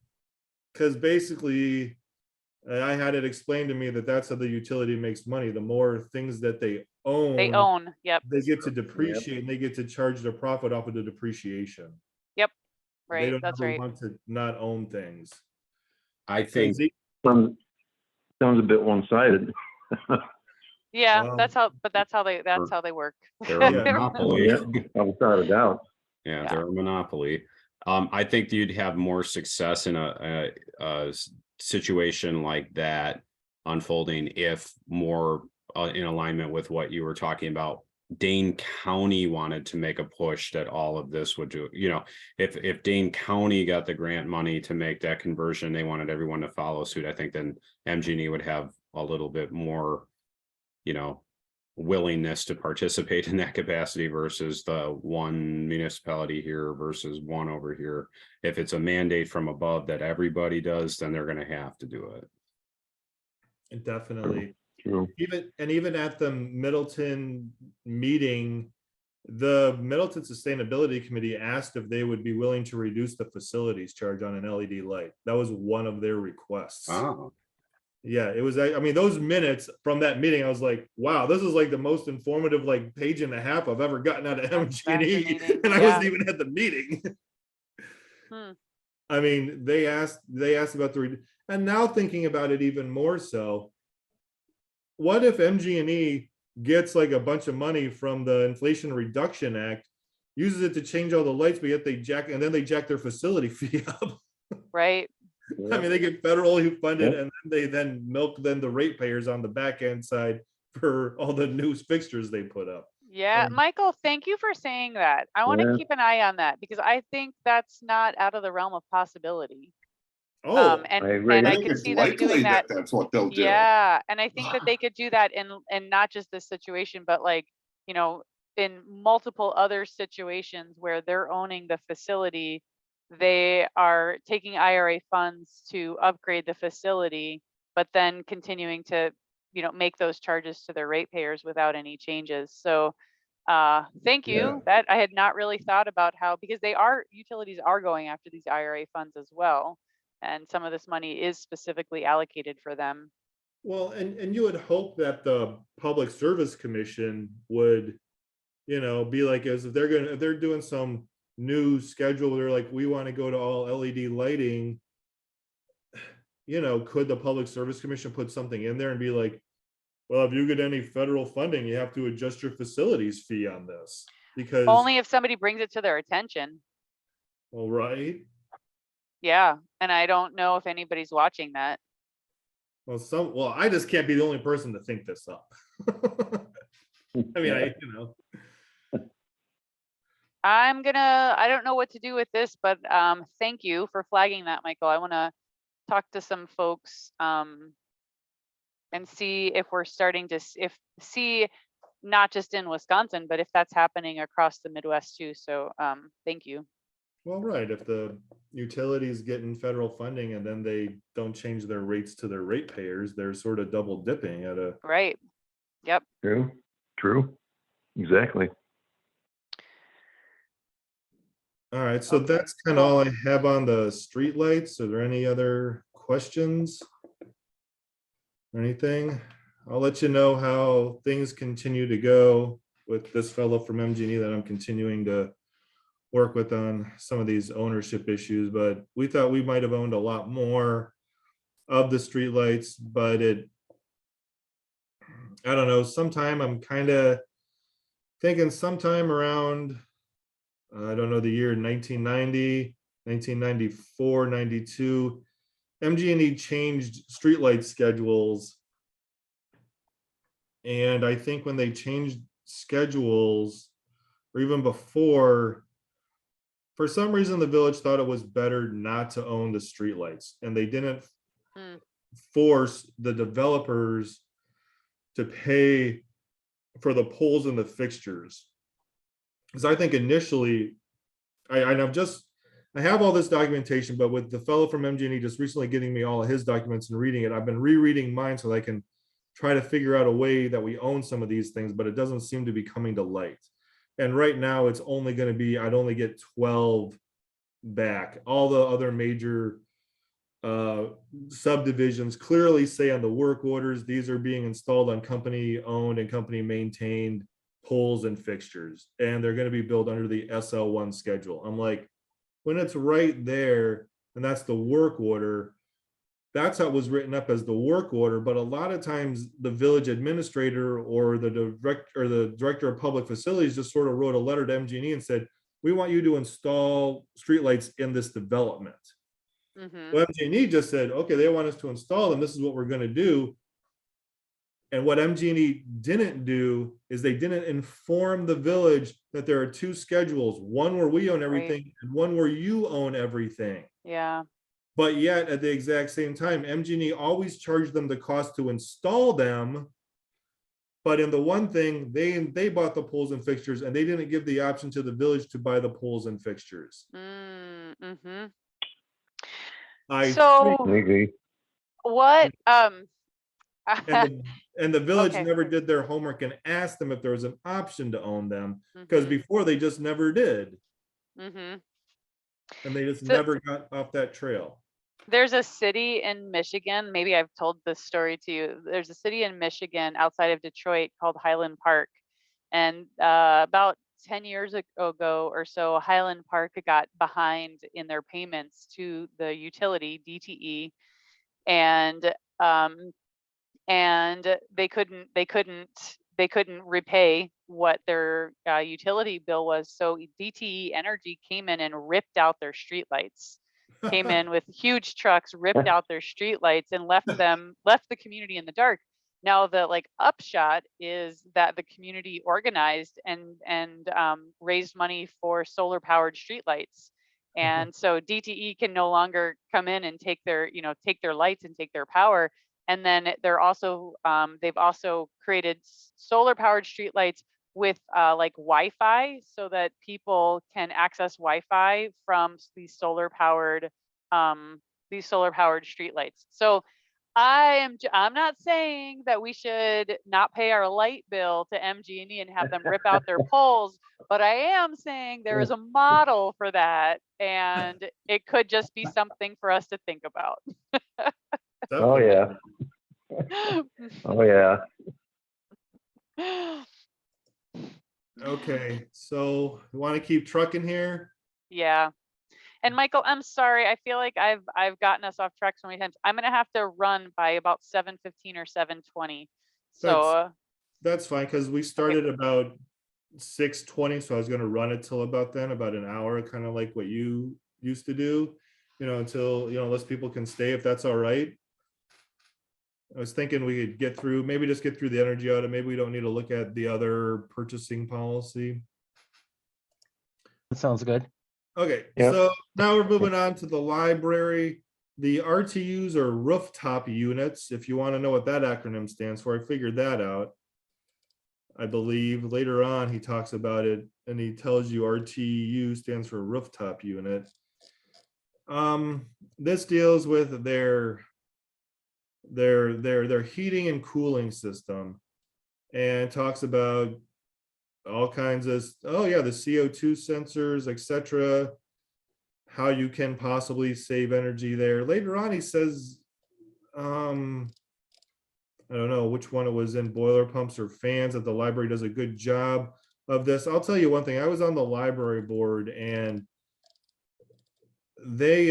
because basically I had it explained to me that that's how the utility makes money. The more things that they own, yep, they get to depreciate and they get to charge their profit off of the depreciation. yep, They right, don't that's ever right. want to not own things. I So think Sounds a bit one-sided. Yeah, Well, that's how they work. they're a Yeah. monopoly. Yeah, without a doubt. Yeah, Yeah. they're a monopoly. I think you'd have more success in a situation like that unfolding if more in alignment with what you were talking about. Dane County wanted to make a push that all of this would do. You know, if Dane County got the grant money to make that conversion, they wanted everyone to follow suit. I think then MG&E would have a little bit more, you know, willingness to participate in that capacity versus the one municipality here versus one over here. If it's a mandate from above that everybody does, then they're going to have to do it. Definitely. True. Even at the Middleton meeting, the Middleton Sustainability Committee asked if they would be willing to reduce the facilities charge on an LED light. That was one of their requests. Oh, Yeah, it was. I mean, those minutes from that meeting, I was like, "Wow, this is like the most informative like page and a half I've ever gotten out of That's MG&E," fascinating, and I yeah. wasn't even at the meeting. Hmm. I mean, they asked about and now thinking about it even more so, what if MG&E gets like a bunch of money from the Inflation Reduction Act, uses it to change all the lights, but yet they jack their facility fee up? Right, I mean, they get federally funded, Yep. and then they milk the ratepayers on the back end side for all the new fixtures they put up. yeah, Michael, thank you for saying that. I want to Yeah. keep an eye on that because I think that's not out of the realm of possibility. Oh, And I agree. and I I think could it's see them likely doing that. that's what they'll do. Yeah, and I think that they could do that in not just this situation, but like, you know, in multiple other situations where they're owning the facility, they are taking IRA funds to upgrade the facility, but then continuing to, you know, make those charges to their ratepayers without any changes. So thank Yeah. you. That I had not really thought about how, because utilities are going after these IRA funds as well. And some of this money is specifically allocated for them. well, and you would hope that the Public Service Commission would, you know, be like, as if they're doing some new schedule, they're like, we want to go to all LED lighting. You know, could the Public Service Commission put something in there and be like, well, if you get any federal funding, you have to adjust your facilities fee on this, because Only if somebody brings it to their attention. all right. Yeah. And I don't know if anybody's watching that. Well, I just can't be the only person to think this up. I mean, I don't know what to do with this, but thank you for flagging that, Michael. I want to talk to some folks and see if we're starting to see not just in Wisconsin, but if that's happening across the Midwest too. So thank you. well, right. If the utilities getting federal funding and then they don't change their rates to their ratepayers, they're sort of double dipping at a. Right. Yep. True. Exactly. All right, so Okay, that's kind of all I have on the streetlights. Are there any other questions? Anything? I'll let you know how things continue to go with this fellow from MG&E that I'm continuing to work with on some of these ownership issues, but we thought we might have owned a lot more of the streetlights, but I don't know, sometime I'm kind of thinking sometime around, I don't know, the year 1990, 1994, 92, MG&E changed streetlight schedules. And I think when they changed schedules, or even before, for some reason, the village thought it was better not to own the streetlights, and they didn't force the developers to pay for the poles and the fixtures. Because I think initially, I have all this documentation, but with the fellow from MG&E just recently getting me all of his documents and reading it, I've been rereading mine so that I can try to figure out a way that we own some of these things, but it doesn't seem to be coming to light. And right now it's only going to be, I'd only get 12 back. All the other major subdivisions clearly say on the work orders, these are being installed on company owned and company maintained poles and fixtures, and they're going to be built under the SL1 schedule. I'm like, when it's right there, and that's the work order, that's how it was written up, as the work order. But a lot of times the village administrator or the director of public facilities just sort of wrote a letter to MG&E and said, we want you to install streetlights in this development. Well, MG&E just said, okay, they want us to install them, this is what we're going to do. And what MG&E didn't do is they didn't inform the village that there are two schedules, one where we own everything and one where you own everything. Yeah. But yet at the exact same time, MG&E always charged them the cost to install them. But in the one thing, they bought the poles and fixtures, and they didn't give the option to the village to buy the poles and fixtures. So Maybe. what, and the village Okay. never did their homework and asked them if there was an option to own them, because before they just never did. And they just never got off that trail. There's a city in Michigan, maybe I've told this story to you. There's a city in Michigan outside of Detroit called Highland Park. And about 10 years ago or so, Highland Park got behind in their payments to the utility, DTE. And they couldn't repay what their utility bill was. So DTE Energy came in and ripped out their streetlights. Came in with huge trucks, ripped out their streetlights, and left the community in the dark. Now the upshot is that the community organized and raised money for solar powered streetlights. And so DTE can no longer come in and take their lights and take their power. And then they're also they've also created solar powered streetlights with Wi-Fi, so that people can access Wi-Fi from these solar powered streetlights. So I'm not saying that we should not pay our light bill to MG&E and have them rip out their poles, but I am saying there is a model for that, and it could just be something for us to think about. Oh yeah. Oh yeah. Okay, so you want to keep trucking here? Yeah. And Michael, I'm sorry. I feel like I've gotten us off track so many times. I'm gonna have to run by about 7:15 or 7:20. So that's fine, because we started about 6:20, so I was going to run it till about then, about an hour, kind of like what you used to do, until unless people can stay, if that's all right. I was thinking we could get through the energy audit. Maybe we don't need to look at the other purchasing policy. That sounds good. Okay, Yep. So now we're moving on to the library. The RTUs are rooftop units. If you want to know what that acronym stands for, I figured that out. I believe later on he talks about it, and he tells you RTU stands for rooftop unit. This deals with their heating and cooling system, and talks about all kinds of, the CO2 sensors, etc., how you can possibly save energy there. Later on he says, I don't know which one it was, in boiler pumps or fans, that the library does a good job of this. I'll tell you one thing, I was on the library board, and they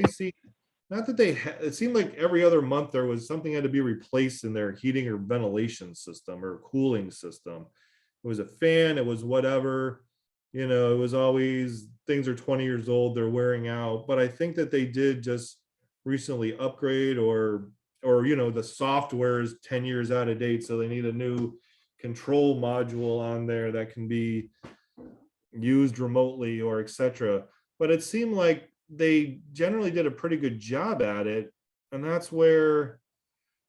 see, not that it seemed like every other month there was something had to be replaced in their heating or ventilation system or cooling system. It was a fan, it was whatever, it was always, things are 20 years old, they're wearing out. But I think that they did just recently upgrade, or the software is 10 years out of date, so they need a new control module on there that can be used remotely or etc. But it seemed like they generally did a pretty good job at it. And that's where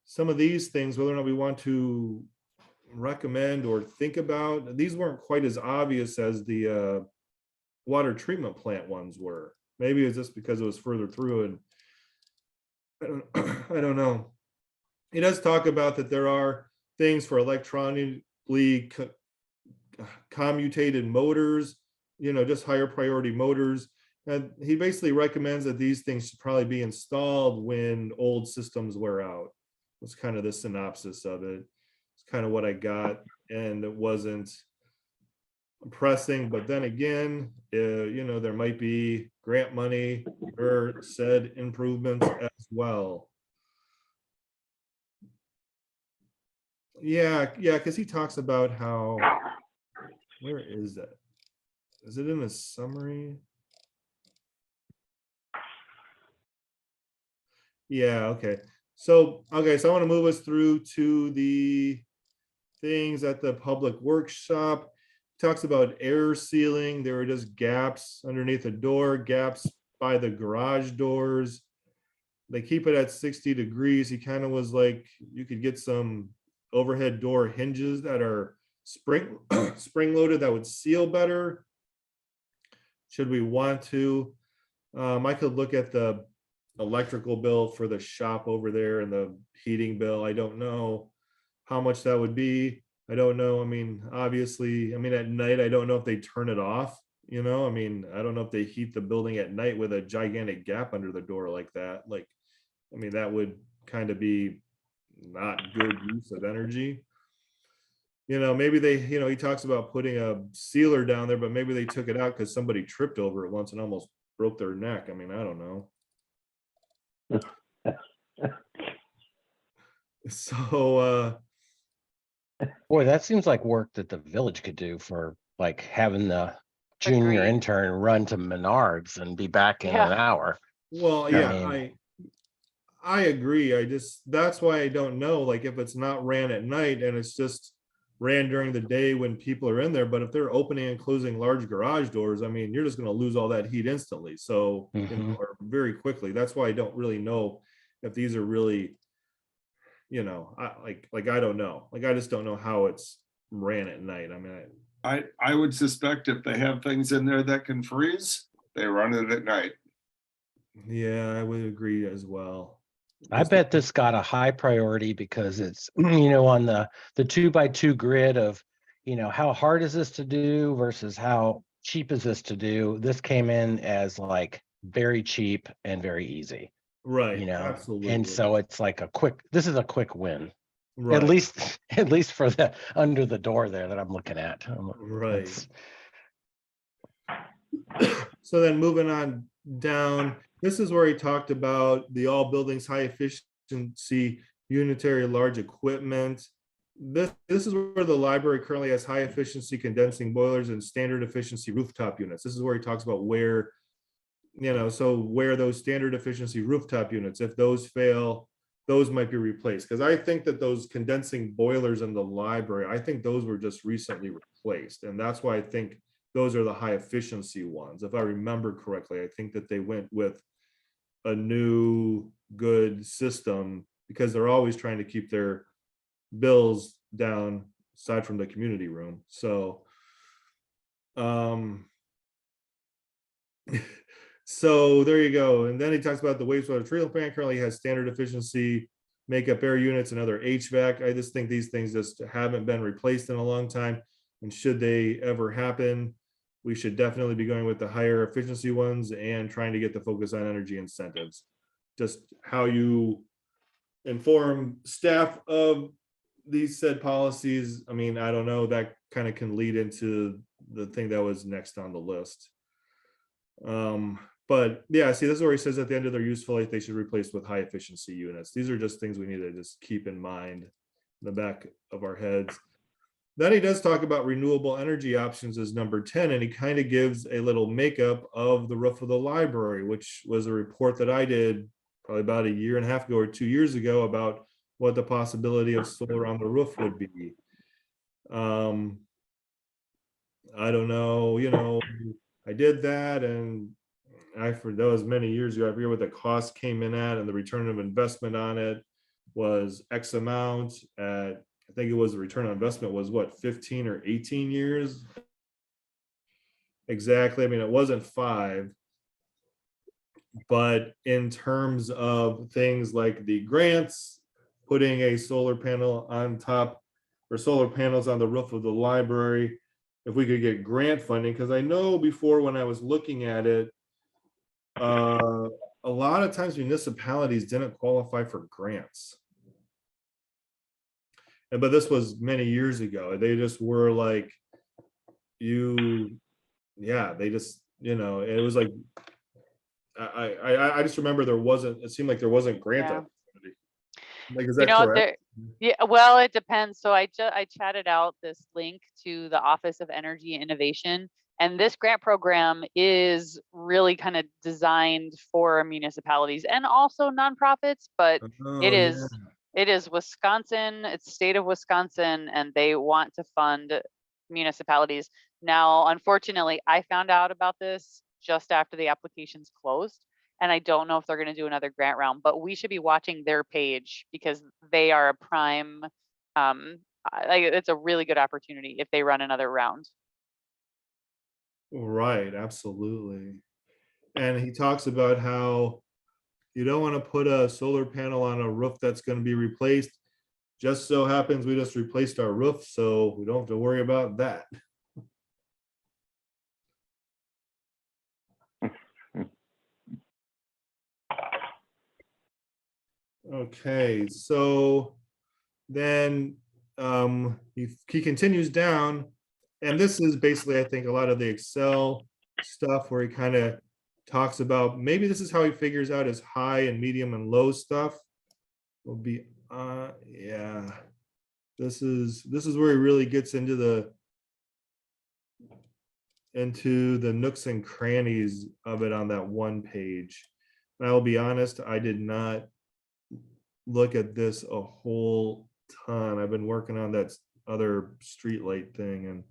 some of these things, whether or not we want to recommend or think about, these weren't quite as obvious as the water treatment plant ones were. Maybe it's just because it was further through, and I don't know. He does talk about that there are things for electronically commutated motors, just higher priority motors. And he basically recommends that these things should probably be installed when old systems wear out. That's kind of the synopsis of it. It's kind of what I got, and it wasn't pressing, but then again, there might be grant money for said improvements as well. Yeah, because he talks about how, where is that? Is it in the summary? Yeah, okay. So I want to move us through to the things at the public workshop. Talks about air sealing. There were just gaps underneath the door, gaps by the garage doors. They keep it at 60 degrees. He kind of was like, you could get some overhead door hinges that are spring loaded that would seal better. Should we want to? I could look at the electrical bill for the shop over there and the heating bill. I don't know how much that would be. I don't know. I mean, obviously, at night, I don't know if they turn it off. I don't know if they heat the building at night with a gigantic gap under the door like that. That would kind of be not good use of energy. Maybe they, he talks about putting a sealer down there, but maybe they took it out because somebody tripped over it once and almost broke their neck. I don't know. So, Boy, that seems like work that the village could do for like having the junior Agreed. intern run to Menards and be back in Yeah. an hour. well, I yeah, mean- I agree. That's why I don't know, like if it's not ran at night and it's just ran during the day when people are in there, but if they're opening and closing large garage doors, you're just going to lose all that heat instantly. So, Mhm. or very quickly. That's why I don't really know if these are really, I don't know. I just don't know how it's ran at night. I would suspect if they have things in there that can freeze, they run it at night. Yeah, I would agree as well. I Just- bet this got a high priority because it's, on the 2x2 grid of, how hard is this to do versus how cheap is this to do? This came in as like very cheap and very easy, Right, absolutely. and so it's like this is a quick win. right. At least for the under the door there that I'm looking at. Right. That's- So then moving on down, this is where he talked about the all buildings high efficiency unitary large equipment. This is where the library currently has high efficiency condensing boilers and standard efficiency rooftop units. This is where he talks about where, where those standard efficiency rooftop units, if those fail, those might be replaced. Because I think that those condensing boilers in the library, I think those were just recently replaced. And that's why I think those are the high efficiency ones. If I remember correctly, I think that they went with a new good system because they're always trying to keep their bills down aside from the community room. So, so there you go. And then he talks about the wastewater treatment plant currently has standard efficiency makeup air units and other HVAC. I just think these things just haven't been replaced in a long time. And should they ever happen, we should definitely be going with the higher efficiency ones and trying to get the focus on energy incentives. Just how you inform staff of these said policies. I don't know, that kind of can lead into the thing that was next on the list. But yeah, see, this is where he says at the end of their useful life, they should replace with high efficiency units. These are just things we need to just keep in mind in the back of our heads. Then he does talk about renewable energy options as number 10, and he kind of gives a little makeup of the roof of the library, which was a report that I did probably about a year and a half ago or 2 years ago about what the possibility of solar on the roof would be. I don't know, you know, I did that and that was many years ago. I forget what the cost came in at and the return of investment on it was X amount at, I think it was the return on investment was what, 15 or 18 years? Exactly. I mean, it wasn't 5, but in terms of things like the grants, putting a solar panel on top or solar panels on the roof of the library, if we could get grant funding, because I know before when I was looking at it, a lot of times municipalities didn't qualify for grants. But this was many years ago. They just were like, they just, you know, it was like, I just remember it seemed like there wasn't grant Yeah. opportunity. Like, is You that know, correct? yeah, well, it depends. So I chatted out this link to the Office of Energy Innovation, and this grant program is really kind of designed for municipalities and also nonprofits, but Oh, it yeah. is Wisconsin, it's state of Wisconsin, and they want to fund municipalities. Now, unfortunately, I found out about this just after the applications closed. And I don't know if they're going to do another grant round, but we should be watching their page because they are a prime. It's a really good opportunity if they run another round. Right, absolutely. And he talks about how you don't want to put a solar panel on a roof that's going to be replaced. Just so happens we just replaced our roof, so we don't have to worry about that. Okay, so then he continues down, and this is basically, I think, a lot of the Excel stuff where he kind of talks about maybe this is how he figures out his high and medium and low stuff. Will be yeah. This is where he really gets into the nooks and crannies of it on that one page. And I will be honest, I did not look at this a whole ton. I've been working on that other streetlight thing, and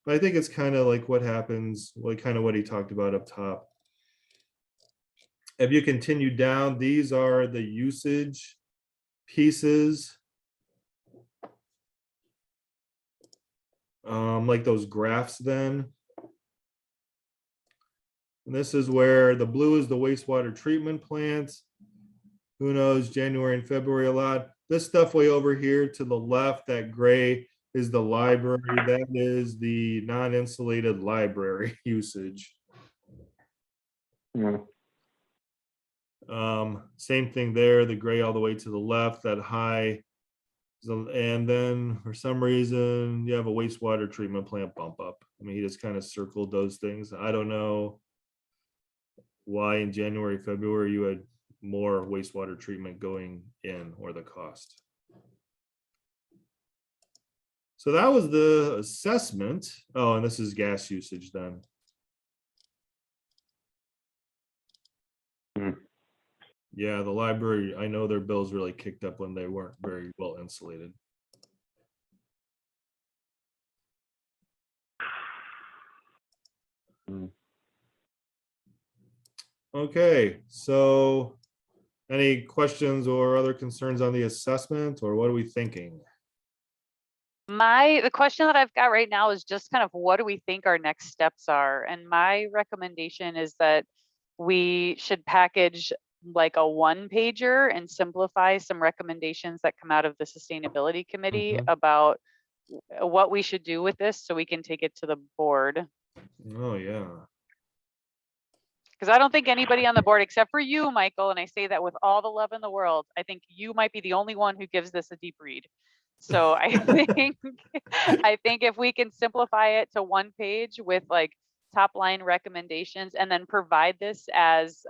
but I think it's kind of like what happens, like kind of what he talked about up top. If you continue down, these are the usage pieces, like those graphs then. And this is where the blue is the wastewater treatment plant. Who knows, January and February a lot. This stuff way over here to the left, that gray is the library. That is the non-insulated library usage. Yeah. Same thing there, the gray all the way to the left, that high. And then for some reason, you have a wastewater treatment plant bump up. I mean, he just kind of circled those things. I don't know why in January, February, you had more wastewater treatment going in or the cost. So that was the assessment. Oh, and this is gas usage then. Yeah, the library, I know their bills really kicked up when they weren't very well insulated. Okay, so any questions or other concerns on the assessment, or what are we thinking? The question that I've got right now is just kind of what do we think our next steps are? And my recommendation is that we should package like a 1-pager and simplify some recommendations that come out of the sustainability committee about what we should do with this so we can take it to the board. Oh, yeah. Because I don't think anybody on the board except for you, Michael, and I say that with all the love in the world, I think you might be the only one who gives this a deep read. So I think if we can simplify it to 1 page with like top line recommendations and then provide this as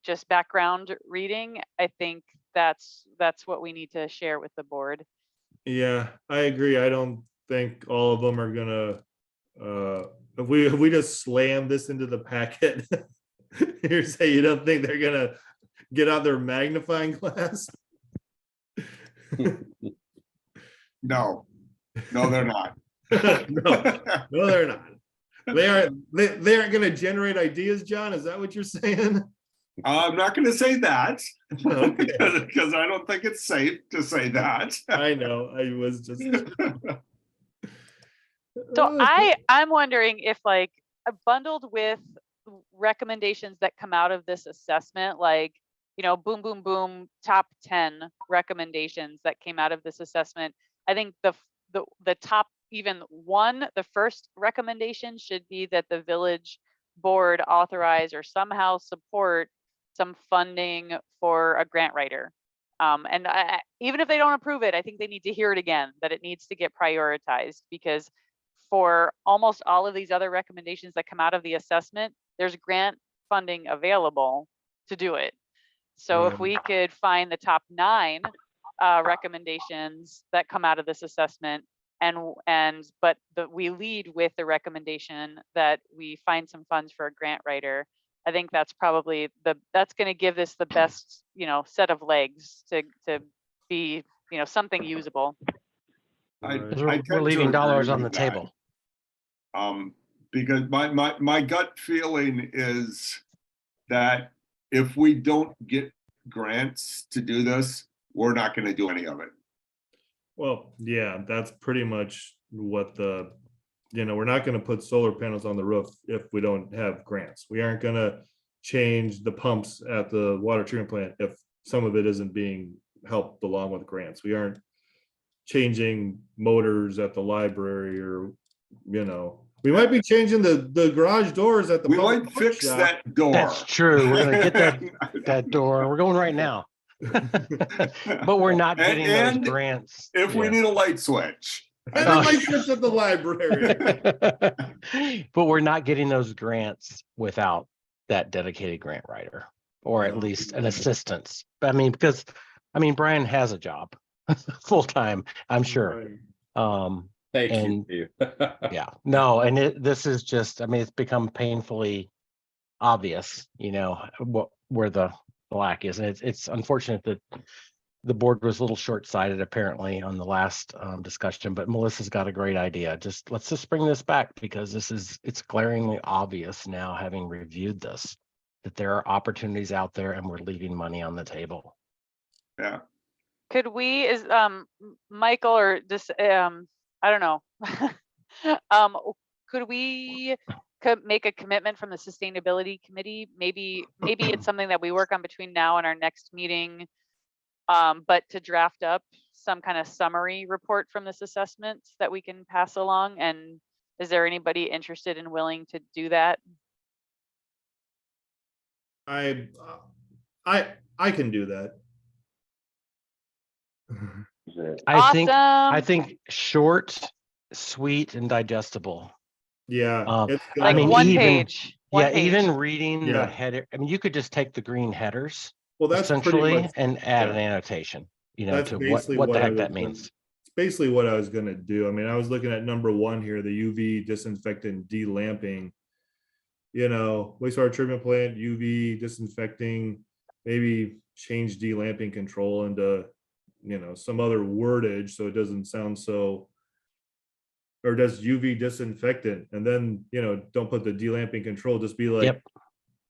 just background reading, I think that's what we need to share with the board. Yeah, I agree. I don't think all of them are gonna if we just slam this into the packet, you say you don't think they're gonna get out their magnifying glass? No, no, they're not. No, they're not. They aren't going to generate ideas, John. Is that what you're saying? I'm not going to say that Okay. because I don't think it's safe to say that. I know. I was just. So I'm wondering if like bundled with recommendations that come out of this assessment, like, boom, boom, boom, top 10 recommendations that came out of this assessment. I think the top even one, the first recommendation should be that the village board authorize or somehow support some funding for a grant writer. And even if they don't approve it, I think they need to hear it again, that it needs to get prioritized, because for almost all of these other recommendations that come out of the assessment, there's grant funding available to do it. So if we could find the top 9 recommendations that come out of this assessment, but we lead with the recommendation that we find some funds for a grant writer, I think that's probably that's going to give this the best, set of legs to be, something usable. We're leaving dollars on the table. Because my gut feeling is that if we don't get grants to do this, we're not going to do any of it. Well, yeah, that's pretty much what we're not going to put solar panels on the roof if we don't have grants. We aren't going to change the pumps at the water treatment plant if some of it isn't being helped along with grants. We aren't changing motors at the library, or we might be changing the garage doors at the we might fix shop. that door. That's true. We're gonna get that door. We're going right now. But we're not getting those grants. If we need a light switch. And the light switch at the library. But we're not getting those grants without that dedicated grant writer, or at least an assistance. But because Brian has a job full time, I'm sure. Thank you. Yeah, no, and this is just, it's become painfully obvious, where the lack is. And it's unfortunate that the board was a little short-sighted apparently on the last discussion, but Melissa's got a great idea. Let's just bring this back, because it's glaringly obvious now, having reviewed this, that there are opportunities out there and we're leaving money on the table. Yeah. Could we, Michael, or just, I don't know, could we make a commitment from the sustainability committee? Maybe it's something that we work on between now and our next meeting, but to draft up some kind of summary report from this assessment that we can pass along. And is there anybody interested and willing to do that? I can do that. I think short, sweet, and digestible. Yeah. Like one page. Even reading the header. You could just take the green headers, well, that's essentially, and add an annotation, to what the heck that means. It's basically what I was going to do. I was looking at number 1 here, the UV disinfectant delamping, wastewater treatment plant, UV disinfecting, maybe change delamping control into, some other wordage so it doesn't sound so, or does UV disinfectant, and then, don't put the delamping control, just be like,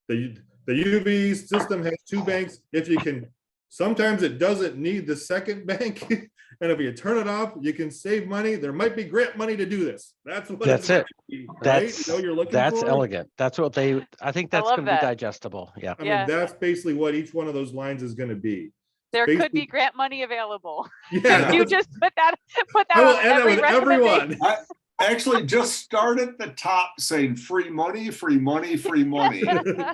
the UV system has 2 banks. If you can, sometimes it doesn't need the second bank. And if you turn it off, you can save money. There might be grant money to do this. That's it. Be, right? You're looking that's for? Elegant. That's what I think that's going to be digestible. Yeah. That's basically what each one of those lines is going to be. There could be grant money available. Yeah. You just put that I will on end every it with everyone. Actually, just start at the top saying free money, free money, free money,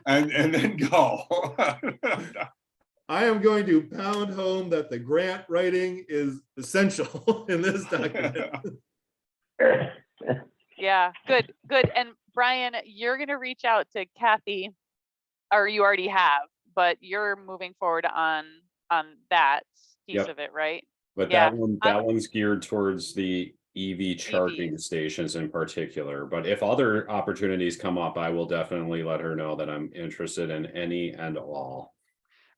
and then go. I am going to pound home that the grant writing is essential in this document. Yeah, good. And Brian, you're going to reach out to Kathy, or you already have, but you're moving forward on that piece of it, right? But that one's geared towards the EV charging stations in particular. But if other opportunities come up, I will definitely let her know that I'm interested in any and all.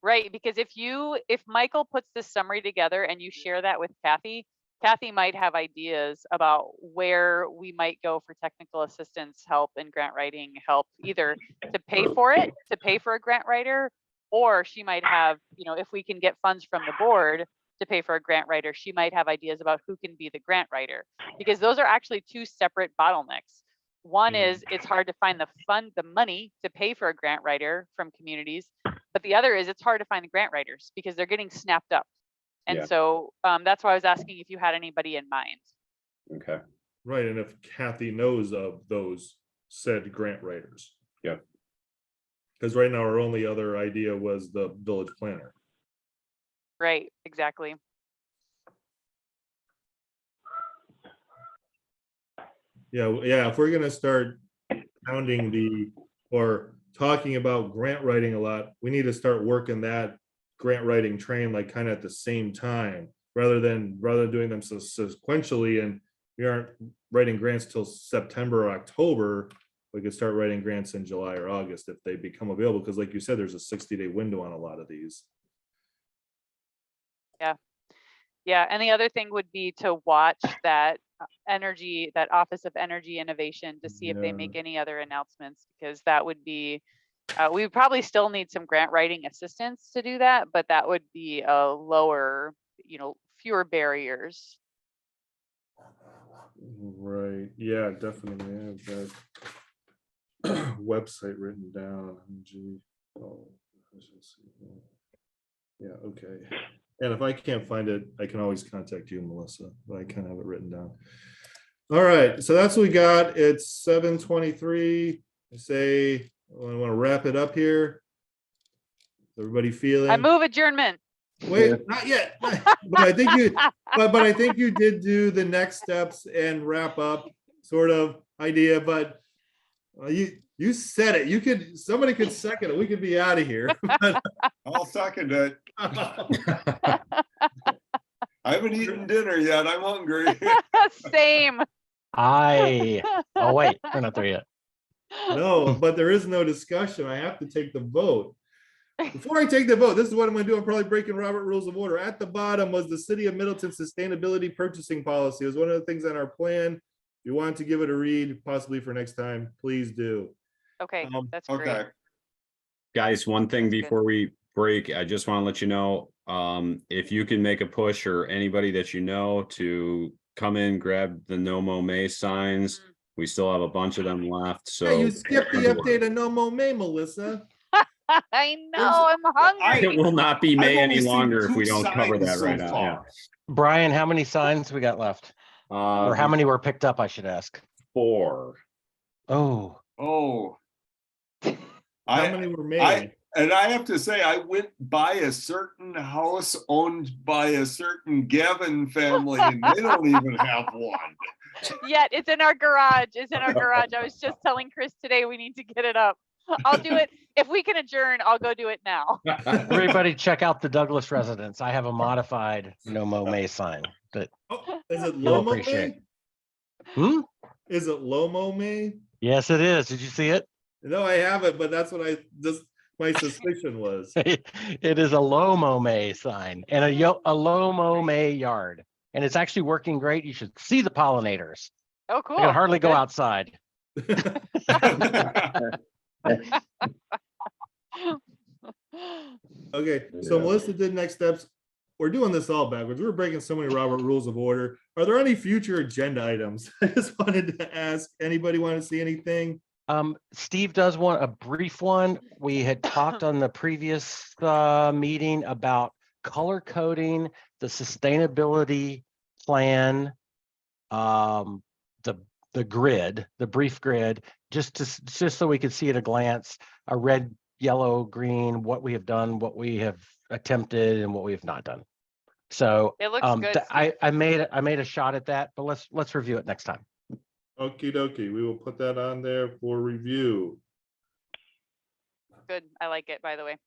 Right, because if Michael puts this summary together and you share that with Kathy, Kathy might have ideas about where we might go for technical assistance help and grant writing help, either to pay for it, to pay for a grant writer, or she might have, you know, if we can get funds from the board to pay for a grant writer, she might have ideas about who can be the grant writer, because those are actually two separate bottlenecks. One is it's hard to find the money to pay for a grant writer from communities, but the other is it's hard to find the grant writers because they're getting snapped up. And Yeah. so that's why I was asking if you had anybody in mind. Okay. Right, and if Kathy knows of those said grant writers. Yeah. Because right now our only other idea was the village planner. Right, exactly. Yeah, if we're gonna start pounding or talking about grant writing a lot, we need to start working that grant writing train like kind of at the same time, rather than doing them so sequentially, and we aren't writing grants till September or October. We could start writing grants in July or August if they become available, because like you said, there's a 60-day window on a lot of these. Yeah, and the other thing would be to watch that that Office of Energy Innovation to see if they make any other announcements, because that would be, we would probably still need some grant writing assistance to do that, but that would be a lower, you know, fewer barriers. Right, yeah, definitely. I have that website written down. Gee. Oh, yeah, okay. And if I can't find it, I can always contact you, Melissa, but I kind of have it written down. All right, so that's what we got. It's 7:23. I say, I want to wrap it up here. Is everybody feeling? I move adjournment. Wait, not yet. But I think you, but I think you did do the next steps and wrap up sort of idea. But you said it. Somebody could second it. We could be out of here. I'll second it. I haven't eaten dinner yet. I'm hungry. Same. Oh wait, we're not there yet. No, but there is no discussion. I have to take the vote. Before I take the vote, this is what I'm going to do. I'm probably breaking Robert Rules of Order. At the bottom was the City of Middleton Sustainability Purchasing Policy. It was one of the things on our plan. If you want to give it a read, possibly for next time, please do. Okay, that's Okay. great. Guys, one thing That's good. before we break, I just want to let you know, if you can make a push, or anybody that you know, to come in, grab the No Mo May signs. We still have a bunch of them left, so. Yeah, you skipped the update of No Mo May, Melissa. I know, I'm hungry. It will not be I've May only any seen longer if 2 we don't cover signs that so right now. Yeah. far. Brian, how many signs we got left? Or how many were picked up, I should ask. 4. Oh, Oh. How many were made? And I have to say, I went by a certain house owned by a certain Gavin family, and they don't even have one. Yet it's in our garage. It's in our garage. I was just telling Chris today we need to get it up. I'll do it. If we can adjourn, I'll go do it now. everybody check out the Douglas residence. I have a modified No Mo May sign that Is it you'll Lomo appreciate. May? Is it Lomo May? Yes, it is. Did you see it? No, I haven't, but that's what my suspicion was. It is a Lomo May sign and a Lomo May yard. And it's actually working great. You should see the pollinators. Oh, cool. I can hardly go Good. outside. Okay, so Yeah. Melissa did next steps. We're doing this all backwards. We're breaking so many Robert Rules of Order. Are there any future agenda items? I just wanted to ask, anybody want to see anything? Steve does want a brief one. We had talked on the previous meeting about color coding the sustainability plan, the grid, the brief grid, just so we could see at a glance, a red, yellow, green, what we have done, what we have attempted, and what we have not done. So It looks good, I made a shot at that, but let's review it next time. Okie dokie, we will put that on there for review. Good. I like it, by the way.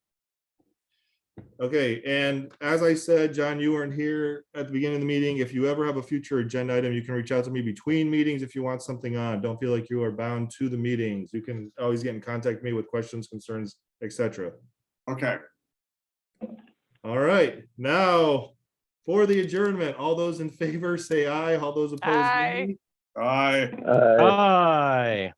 Okay, and as I said, John, you weren't here at the beginning of the meeting. If you ever have a future agenda item, you can reach out to me between meetings if you want something on. Don't feel like you are bound to the meetings. You can always get in contact with me with questions, concerns, etc. Okay. All right, now for the adjournment. All those in favor say aye. All those opposed, Aye. nay. Aye. Aye.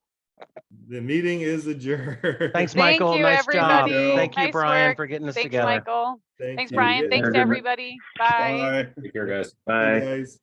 The meeting is adjourned. Thanks, Thank Michael. you, Nice job. everybody. Thank you, Nice Brian, work. for getting us Thanks, together. Michael. Thank Thanks, you. Brian. Yeah. Thanks to everybody. Bye. Aye. Take care, guys. Bye, Bye. guys.